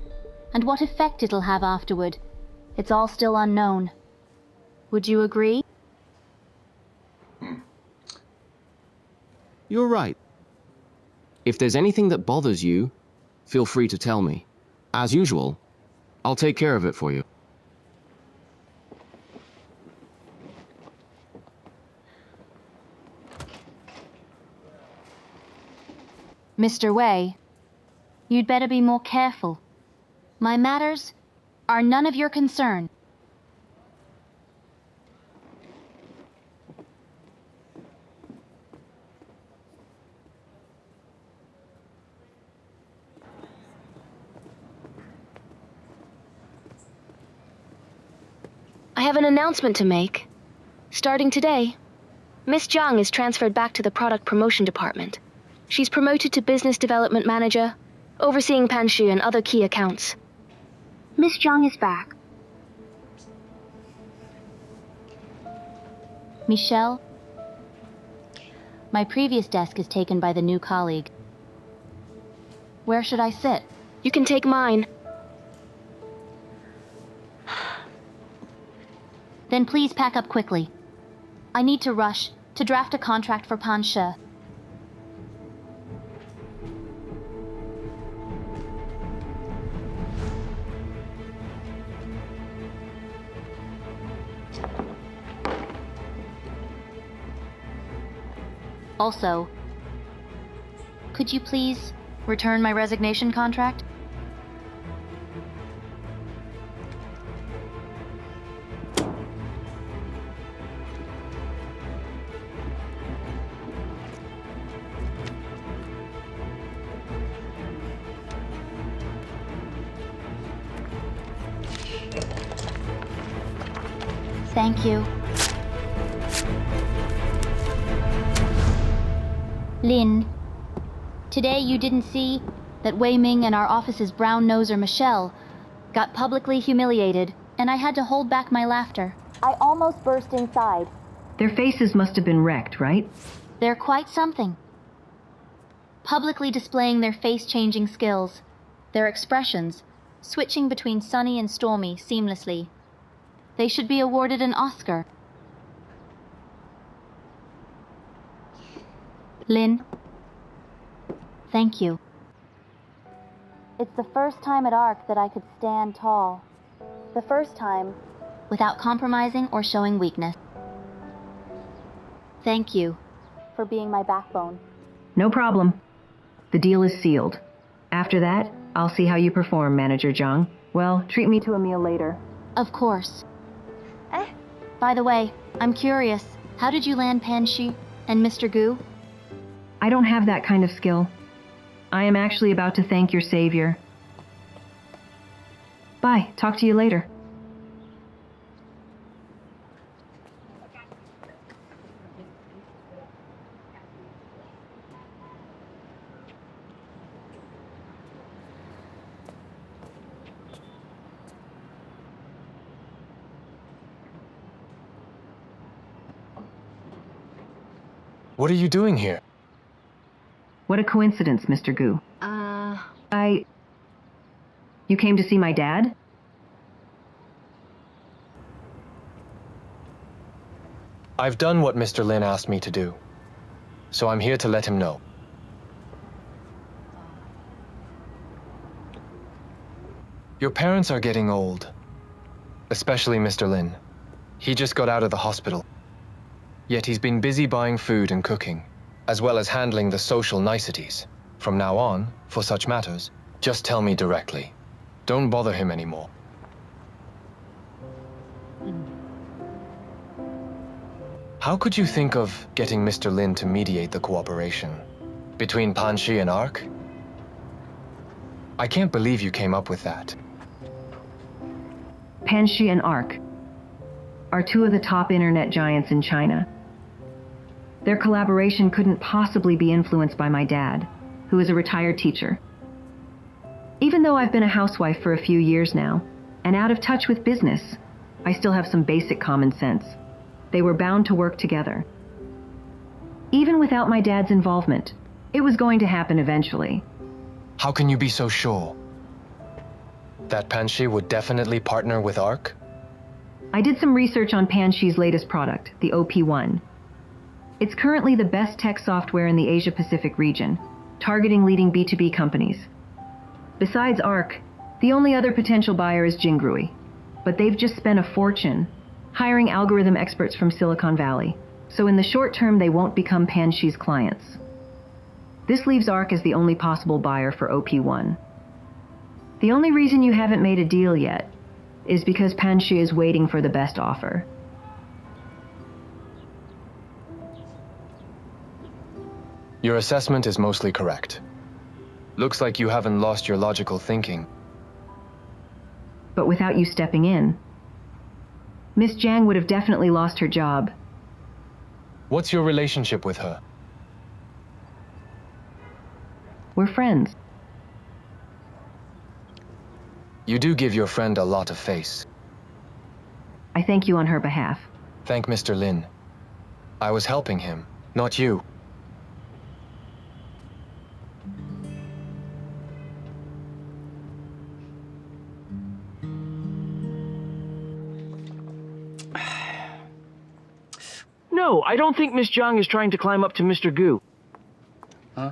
and what effect it'll have afterward, it's all still unknown. Would you agree? You're right. If there's anything that bothers you, feel free to tell me. As usual, I'll take care of it for you. Mr. Wei, you'd better be more careful. My matters are none of your concern. I have an announcement to make. Starting today, Miss Jiang is transferred back to the product promotion department. She's promoted to business development manager, overseeing Panshu and other key accounts. Miss Jiang is back. Michelle, my previous desk is taken by the new colleague. Where should I sit? You can take mine. Then please pack up quickly. I need to rush to draft a contract for Panshu. Also, could you please return my resignation contract? Thank you. Lin, today you didn't see that Wei Ming and our office's brown noser Michelle got publicly humiliated, and I had to hold back my laughter. I almost burst inside. Their faces must have been wrecked, right? They're quite something. Publicly displaying their face-changing skills, their expressions, switching between sunny and stormy seamlessly. They should be awarded an Oscar. Lin, Thank you. It's the first time at ARC that I could stand tall. The first time without compromising or showing weakness. Thank you for being my backbone. No problem. The deal is sealed. After that, I'll see how you perform, Manager Zhang. Well, treat me to a meal later. Of course. By the way, I'm curious. How did you land Pan Shi and Mr. Gu? I don't have that kind of skill. I am actually about to thank your savior. Bye. Talk to you later. What are you doing here? What a coincidence, Mr. Gu. You came to see my dad? I've done what Mr. Lin asked me to do, so I'm here to let him know. Your parents are getting old, especially Mr. Lin. He just got out of the hospital. Yet he's been busy buying food and cooking, as well as handling the social niceties. From now on, for such matters, just tell me directly. Don't bother him anymore. How could you think of getting Mr. Lin to mediate the cooperation between Pan Shi and ARC? I can't believe you came up with that. Pan Shi and ARC are two of the top internet giants in China. Their collaboration couldn't possibly be influenced by my dad, who is a retired teacher. Even though I've been a housewife for a few years now, and out of touch with business, I still have some basic common sense. They were bound to work together. Even without my dad's involvement, it was going to happen eventually. How can you be so sure? That Pan Shi would definitely partner with ARC? I did some research on Pan Shi's latest product, the OP1. It's currently the best tech software in the Asia-Pacific region, targeting leading B2B companies. Besides ARC, the only other potential buyer is Jingrui, but they've just spent a fortune hiring algorithm experts from Silicon Valley, so in the short term they won't become Pan Shi's clients. This leaves ARC as the only possible buyer for OP1. The only reason you haven't made a deal yet is because Pan Shi is waiting for the best offer. Your assessment is mostly correct. Looks like you haven't lost your logical thinking. But without you stepping in, Miss Jiang would have definitely lost her job. What's your relationship with her? We're friends. You do give your friend a lot of face. I thank you on her behalf. Thank Mr. Lin. I was helping him, not you. No, I don't think Miss Jiang is trying to climb up to Mr. Gu. Huh?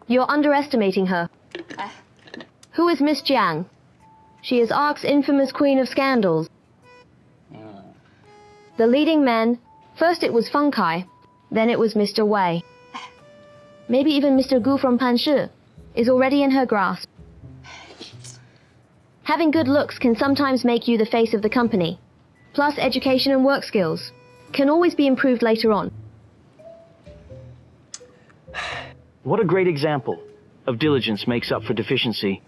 You're underestimating her. Who is Miss Jiang? She is ARC's infamous queen of scandals. The leading men, first it was Feng Kai, then it was Mr. Wei. Maybe even Mr. Gu from Pan Shi is already in her grasp. Having good looks can sometimes make you the face of the company. Plus education and work skills can always be improved later on. What a great example of diligence makes up for deficiency.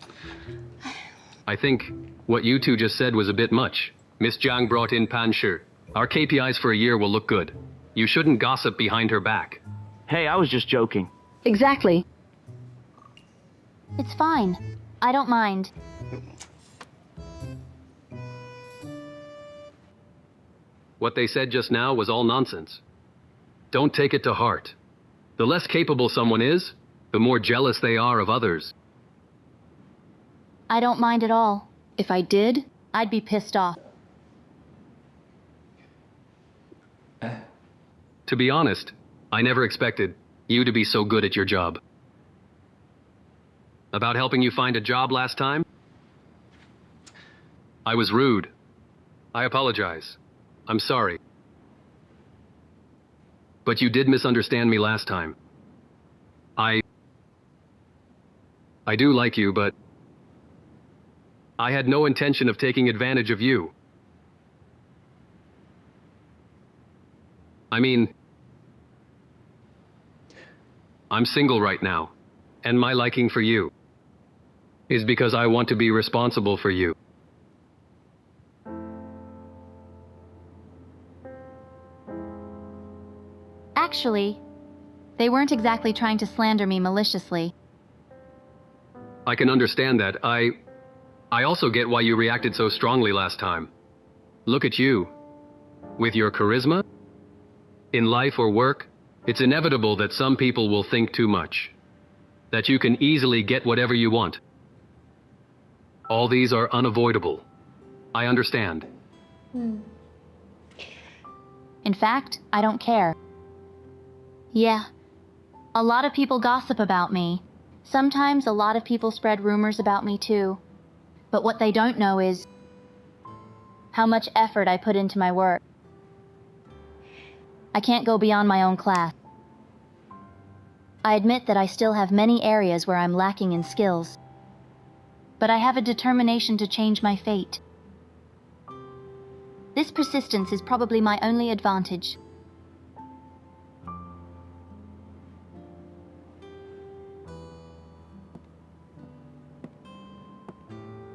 I think what you two just said was a bit much. Miss Jiang brought in Pan Shi. Our KPIs for a year will look good. You shouldn't gossip behind her back. Hey, I was just joking. Exactly. It's fine. I don't mind. What they said just now was all nonsense. Don't take it to heart. The less capable someone is, the more jealous they are of others. I don't mind at all. If I did, I'd be pissed off. To be honest, I never expected you to be so good at your job. About helping you find a job last time? I was rude. I apologize. I'm sorry. But you did misunderstand me last time. I do like you, but I had no intention of taking advantage of you. I mean, I'm single right now, and my liking for you is because I want to be responsible for you. Actually, they weren't exactly trying to slander me maliciously. I can understand that. I also get why you reacted so strongly last time. Look at you. With your charisma? In life or work, it's inevitable that some people will think too much. That you can easily get whatever you want. All these are unavoidable. I understand. In fact, I don't care. Yeah, a lot of people gossip about me. Sometimes a lot of people spread rumors about me too. But what they don't know is how much effort I put into my work. I can't go beyond my own class. I admit that I still have many areas where I'm lacking in skills. But I have a determination to change my fate. This persistence is probably my only advantage.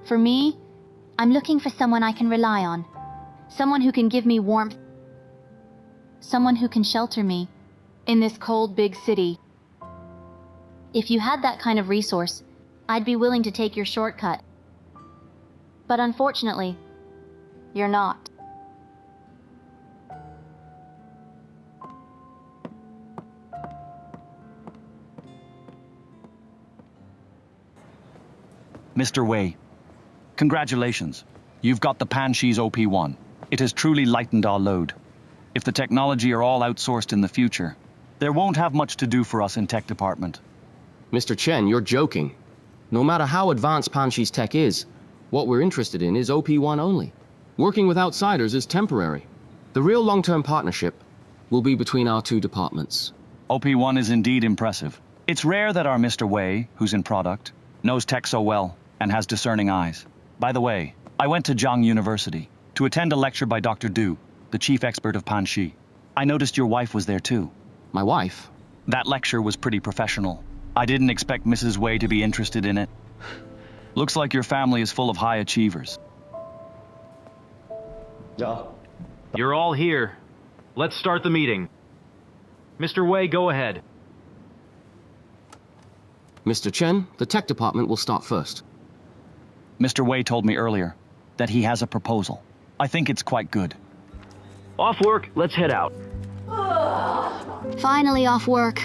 For me, I'm looking for someone I can rely on. Someone who can give me warmth. Someone who can shelter me in this cold, big city. If you had that kind of resource, I'd be willing to take your shortcut. But unfortunately, you're not. Mr. Wei, congratulations. You've got the Panshi's OP1. It has truly lightened our load. If the technology are all outsourced in the future, there won't have much to do for us in tech department. Mr. Chen, you're joking. No matter how advanced Panshi's tech is, what we're interested in is OP1 only. Working with outsiders is temporary. The real long-term partnership will be between our two departments. OP1 is indeed impressive. It's rare that our Mr. Wei, who's in product, knows tech so well and has discerning eyes. By the way, I went to Zhang University to attend a lecture by Dr. Du, the chief expert of Panshi. I noticed your wife was there too. My wife? That lecture was pretty professional. I didn't expect Mrs. Wei to be interested in it. Looks like your family is full of high achievers. You're all here. Let's start the meeting. Mr. Wei, go ahead. Mr. Chen, the tech department will start first. Mr. Wei told me earlier that he has a proposal. I think it's quite good. Off work, let's head out. Finally off work.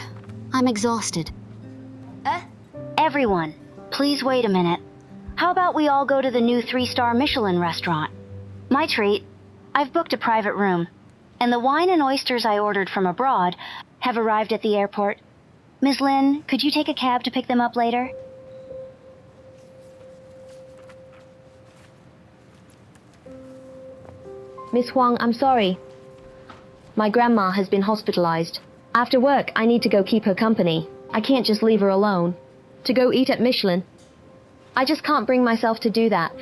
I'm exhausted. Everyone, please wait a minute. How about we all go to the new 3-star Michelin restaurant? My treat. I've booked a private room. And the wine and oysters I ordered from abroad have arrived at the airport. Ms. Lin, could you take a cab to pick them up later? Miss Huang, I'm sorry. My grandma has been hospitalized. After work, I need to go keep her company. I can't just leave her alone. To go eat at Michelin. I just can't bring myself to do that.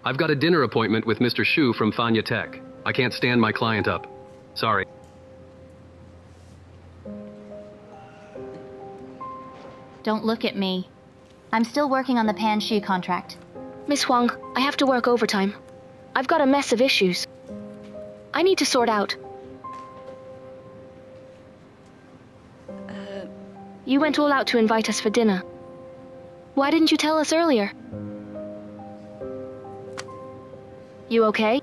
I've got a dinner appointment with Mr. Shu from Fanya Tech. I can't stand my client up. Sorry. Don't look at me. I'm still working on the Panshi contract. Miss Huang, I have to work overtime. I've got a mess of issues. I need to sort out. You went all out to invite us for dinner. Why didn't you tell us earlier? You okay?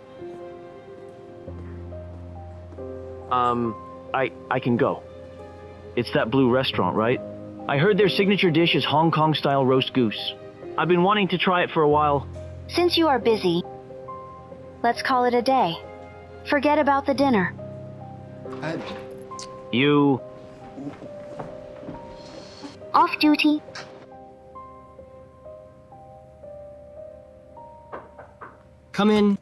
I can go. It's that blue restaurant, right? I heard their signature dish is Hong Kong-style roast goose. I've been wanting to try it for a while. Since you are busy, let's call it a day. Forget about the dinner. Off duty. Come in.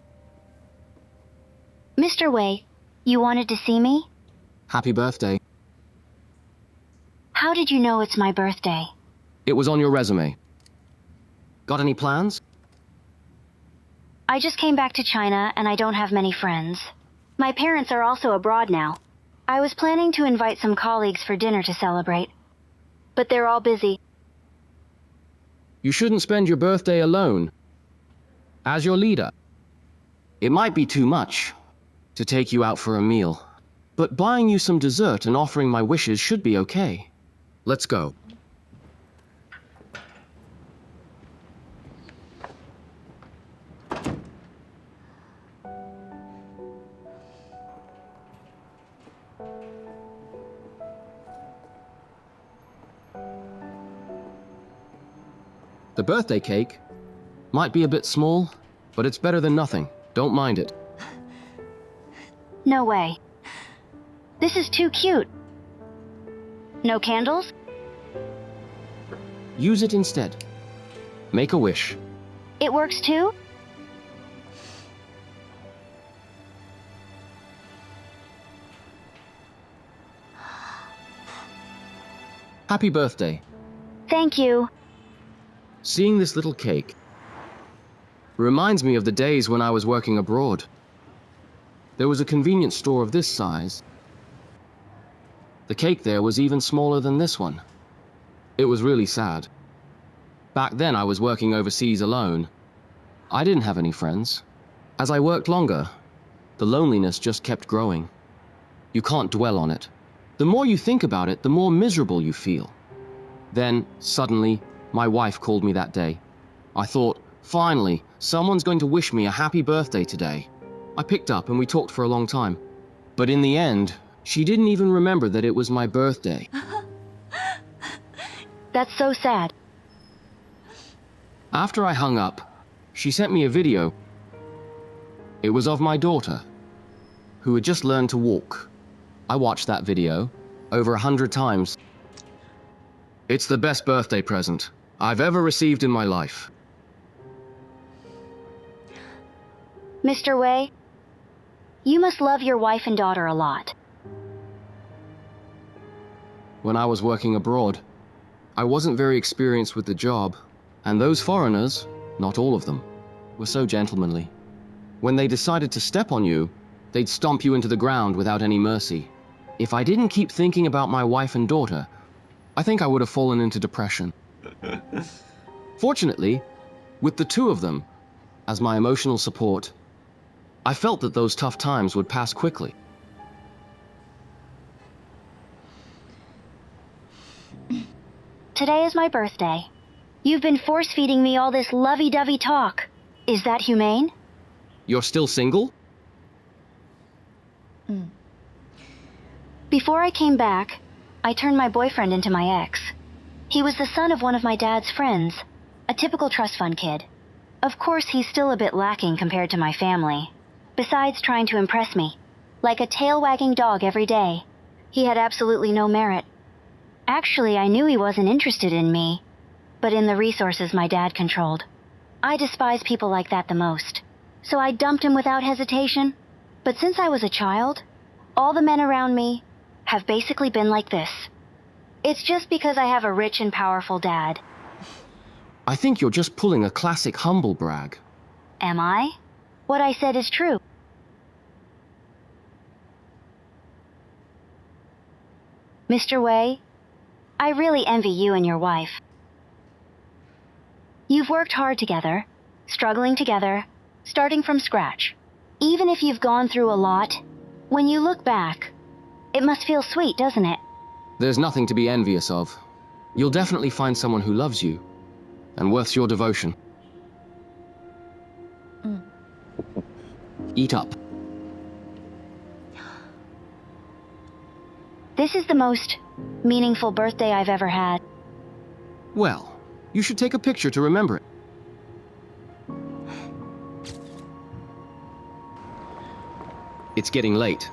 Mr. Wei, you wanted to see me? Happy birthday. How did you know it's my birthday? It was on your resume. Got any plans? I just came back to China and I don't have many friends. My parents are also abroad now. I was planning to invite some colleagues for dinner to celebrate, but they're all busy. You shouldn't spend your birthday alone. As your leader. It might be too much to take you out for a meal, but buying you some dessert and offering my wishes should be okay. Let's go. The birthday cake might be a bit small, but it's better than nothing. Don't mind it. No way. This is too cute. No candles? Use it instead. Make a wish. It works too? Happy birthday. Thank you. Seeing this little cake reminds me of the days when I was working abroad. There was a convenience store of this size. The cake there was even smaller than this one. It was really sad. Back then I was working overseas alone. I didn't have any friends. As I worked longer, the loneliness just kept growing. You can't dwell on it. The more you think about it, the more miserable you feel. Then, suddenly, my wife called me that day. I thought, finally, someone's going to wish me a happy birthday today. I picked up and we talked for a long time. But in the end, she didn't even remember that it was my birthday. That's so sad. After I hung up, she sent me a video. It was of my daughter, who had just learned to walk. I watched that video over 100 times. It's the best birthday present I've ever received in my life. Mr. Wei, you must love your wife and daughter a lot. When I was working abroad, I wasn't very experienced with the job, and those foreigners, not all of them, were so gentlemanly. When they decided to step on you, they'd stomp you into the ground without any mercy. If I didn't keep thinking about my wife and daughter, I think I would have fallen into depression. Fortunately, with the two of them as my emotional support, I felt that those tough times would pass quickly. Today is my birthday. You've been force-feeding me all this lovey-dovey talk. Is that humane? You're still single? Before I came back, I turned my boyfriend into my ex. He was the son of one of my dad's friends, a typical trust fund kid. Of course, he's still a bit lacking compared to my family. Besides trying to impress me, like a tail-wagging dog every day, he had absolutely no merit. Actually, I knew he wasn't interested in me, but in the resources my dad controlled. I despise people like that the most, so I dumped him without hesitation. But since I was a child, all the men around me have basically been like this. It's just because I have a rich and powerful dad. I think you're just pulling a classic humble brag. Am I? What I said is true. Mr. Wei, I really envy you and your wife. You've worked hard together, struggling together, starting from scratch. Even if you've gone through a lot, when you look back, it must feel sweet, doesn't it? There's nothing to be envious of. You'll definitely find someone who loves you and worth your devotion. Eat up. This is the most meaningful birthday I've ever had. Well, you should take a picture to remember it. It's getting late.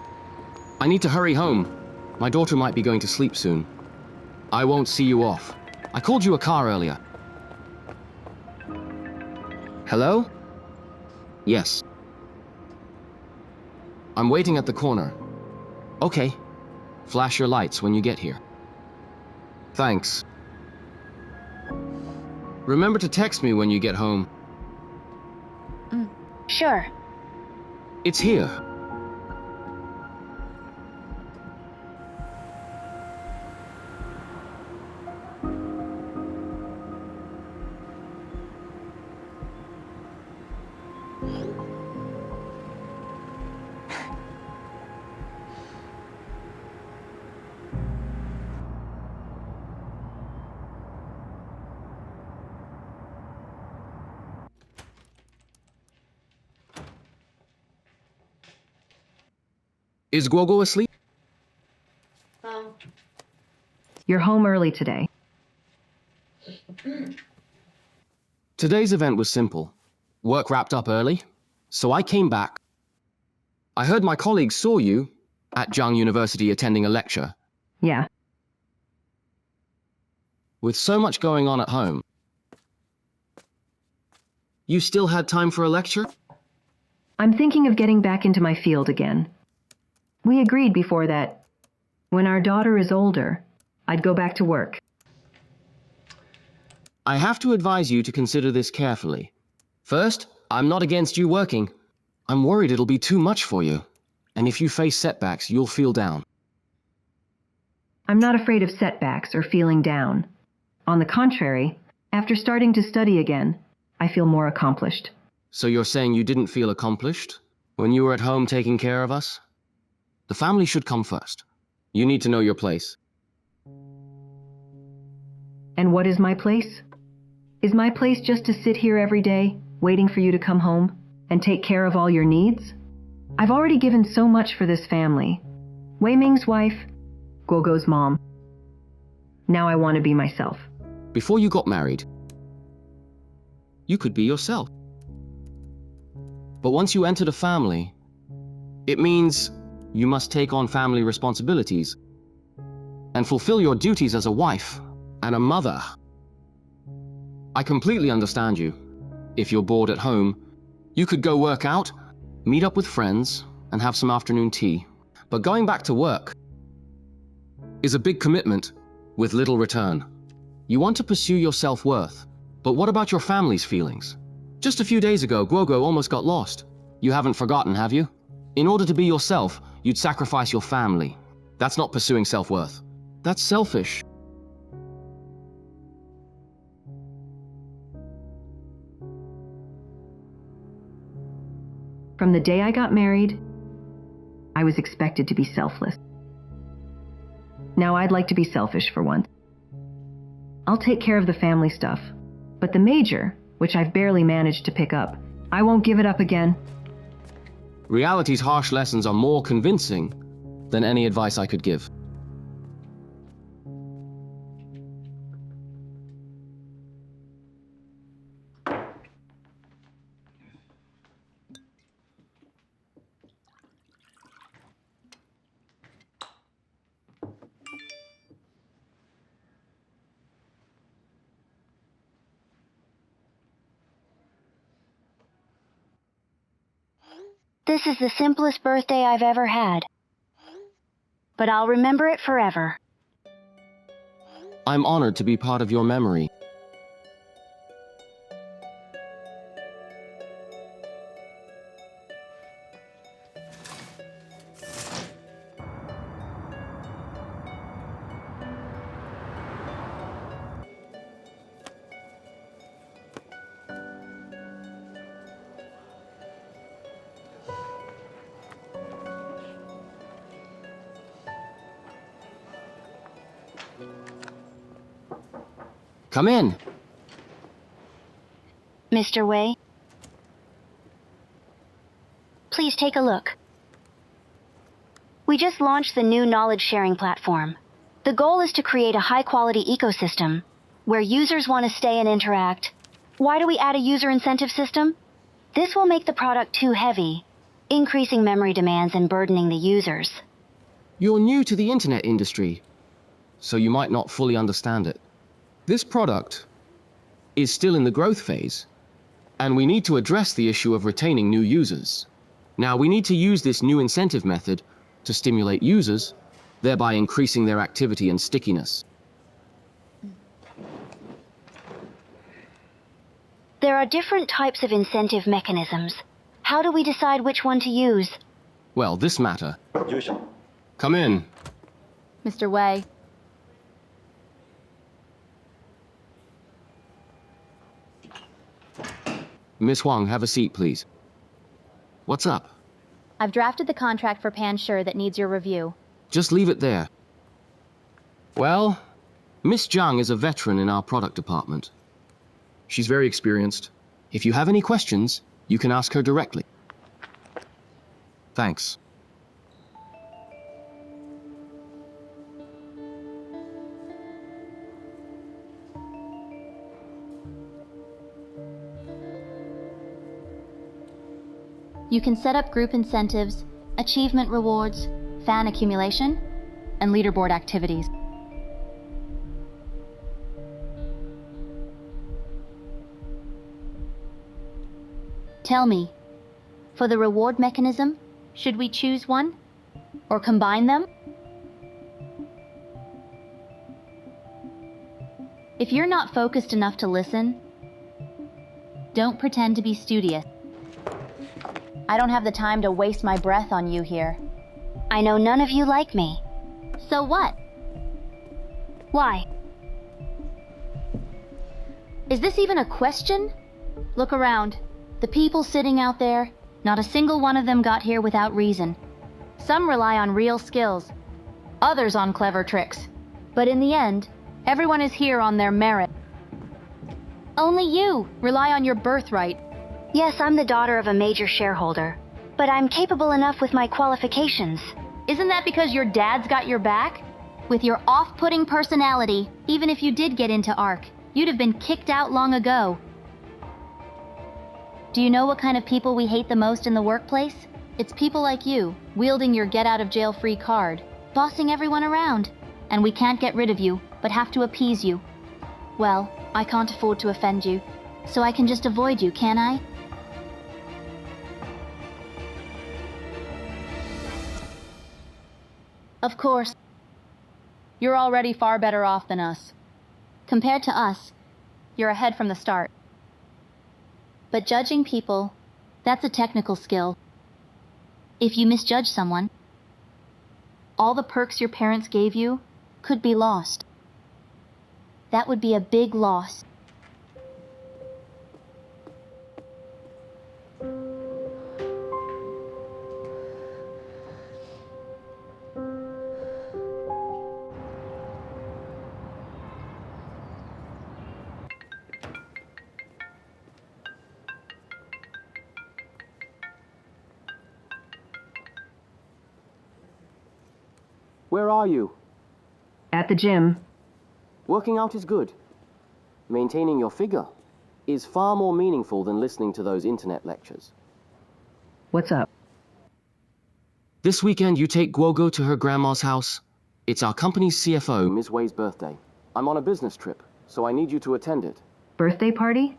I need to hurry home. My daughter might be going to sleep soon. I won't see you off. I called you a car earlier. Hello? Yes. I'm waiting at the corner. Okay. Flash your lights when you get here. Thanks. Remember to text me when you get home. Sure. It's here. Is Guoguo asleep? You're home early today. Today's event was simple. Work wrapped up early, so I came back. I heard my colleagues saw you at Jiang University attending a lecture. Yeah. With so much going on at home, you still had time for a lecture? I'm thinking of getting back into my field again. We agreed before that when our daughter is older, I'd go back to work. I have to advise you to consider this carefully. First, I'm not against you working. I'm worried it'll be too much for you. And if you face setbacks, you'll feel down. I'm not afraid of setbacks or feeling down. On the contrary, after starting to study again, I feel more accomplished. So you're saying you didn't feel accomplished when you were at home taking care of us? The family should come first. You need to know your place. And what is my place? Is my place just to sit here every day, waiting for you to come home and take care of all your needs? I've already given so much for this family. Wei Ming's wife, Guoguo's mom. Now I want to be myself. Before you got married, you could be yourself. But once you entered a family, it means you must take on family responsibilities and fulfill your duties as a wife and a mother. I completely understand you. If you're bored at home, you could go work out, meet up with friends, and have some afternoon tea. But going back to work is a big commitment with little return. You want to pursue your self-worth, but what about your family's feelings? Just a few days ago, Guoguo almost got lost. You haven't forgotten, have you? In order to be yourself, you'd sacrifice your family. That's not pursuing self-worth. That's selfish. From the day I got married, I was expected to be selfless. Now I'd like to be selfish for once. I'll take care of the family stuff, but the major, which I've barely managed to pick up, I won't give it up again. Reality's harsh lessons are more convincing than any advice I could give. This is the simplest birthday I've ever had. But I'll remember it forever. I'm honored to be part of your memory. Come in. Mr. Wei, please take a look. We just launched the new knowledge-sharing platform. The goal is to create a high-quality ecosystem where users want to stay and interact. Why do we add a user incentive system? This will make the product too heavy, increasing memory demands and burdening the users. You're new to the internet industry, so you might not fully understand it. This product is still in the growth phase, and we need to address the issue of retaining new users. Now, we need to use this new incentive method to stimulate users, thereby increasing their activity and stickiness. There are different types of incentive mechanisms. How do we decide which one to use? Well, this matter. Come in. Mr. Wei. Miss Huang, have a seat, please. What's up? I've drafted the contract for Pan Shi that needs your review. Just leave it there. Well, Miss Zhang is a veteran in our product department. She's very experienced. If you have any questions, you can ask her directly. Thanks. You can set up group incentives, achievement rewards, fan accumulation, and leaderboard activities. Tell me, for the reward mechanism, should we choose one or combine them? If you're not focused enough to listen, don't pretend to be studious. I don't have the time to waste my breath on you here. I know none of you like me. So what? Why? Is this even a question? Look around. The people sitting out there, not a single one of them got here without reason. Some rely on real skills, others on clever tricks. But in the end, everyone is here on their merit. Only you rely on your birthright. Yes, I'm the daughter of a major shareholder, but I'm capable enough with my qualifications. Isn't that because your dad's got your back? With your off-putting personality, even if you did get into ARC, you'd have been kicked out long ago. Do you know what kind of people we hate the most in the workplace? It's people like you, wielding your get-out-of-jail-free card, bossing everyone around. And we can't get rid of you, but have to appease you. Well, I can't afford to offend you, so I can just avoid you, can I? Of course. You're already far better off than us. Compared to us, you're ahead from the start. But judging people, that's a technical skill. If you misjudge someone, all the perks your parents gave you could be lost. That would be a big loss. Where are you? At the gym. Working out is good. Maintaining your figure is far more meaningful than listening to those internet lectures. What's up? This weekend, you take Guogo to her grandma's house. It's our company's CFO, Ms. Wei's birthday. I'm on a business trip, so I need you to attend it. Birthday party?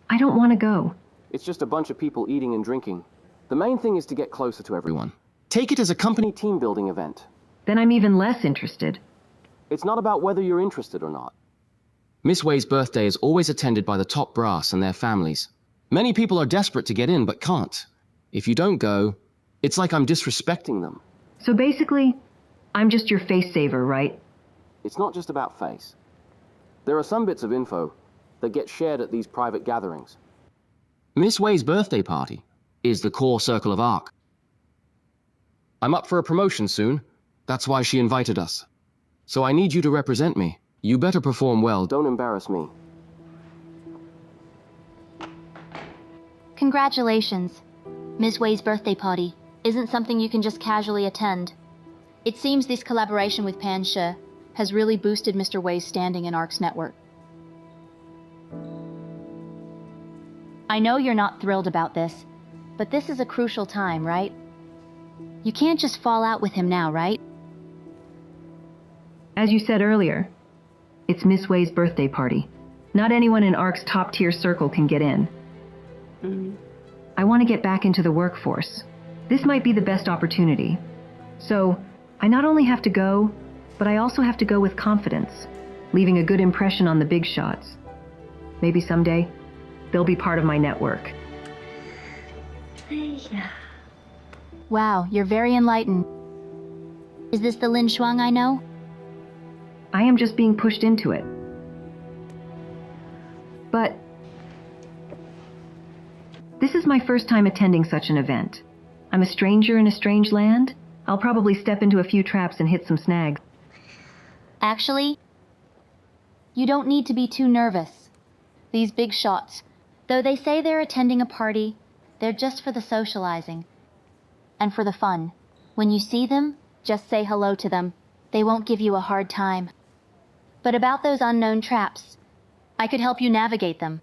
I don't want to go. It's just a bunch of people eating and drinking. The main thing is to get closer to everyone. Take it as a company team-building event. Then I'm even less interested. It's not about whether you're interested or not. Miss Wei's birthday is always attended by the top brass and their families. Many people are desperate to get in but can't. If you don't go, it's like I'm disrespecting them. So basically, I'm just your face saver, right? It's not just about face. There are some bits of info that get shared at these private gatherings. Miss Wei's birthday party is the core circle of ARC. I'm up for a promotion soon. That's why she invited us. So I need you to represent me. You better perform well, don't embarrass me. Congratulations. Ms. Wei's birthday party isn't something you can just casually attend. It seems this collaboration with Pan Shi has really boosted Mr. Wei's standing in ARC's network. I know you're not thrilled about this, but this is a crucial time, right? You can't just fall out with him now, right? As you said earlier, It's Miss Wei's birthday party. Not anyone in ARC's top-tier circle can get in. I want to get back into the workforce. This might be the best opportunity. So, I not only have to go, but I also have to go with confidence, leaving a good impression on the big shots. Maybe someday, they'll be part of my network. Wow, you're very enlightened. Is this the Lin Shuang I know? I am just being pushed into it. But this is my first time attending such an event. I'm a stranger in a strange land. I'll probably step into a few traps and hit some snags. Actually, you don't need to be too nervous. These big shots, though they say they're attending a party, they're just for the socializing and for the fun. When you see them, just say hello to them. They won't give you a hard time. But about those unknown traps, I could help you navigate them.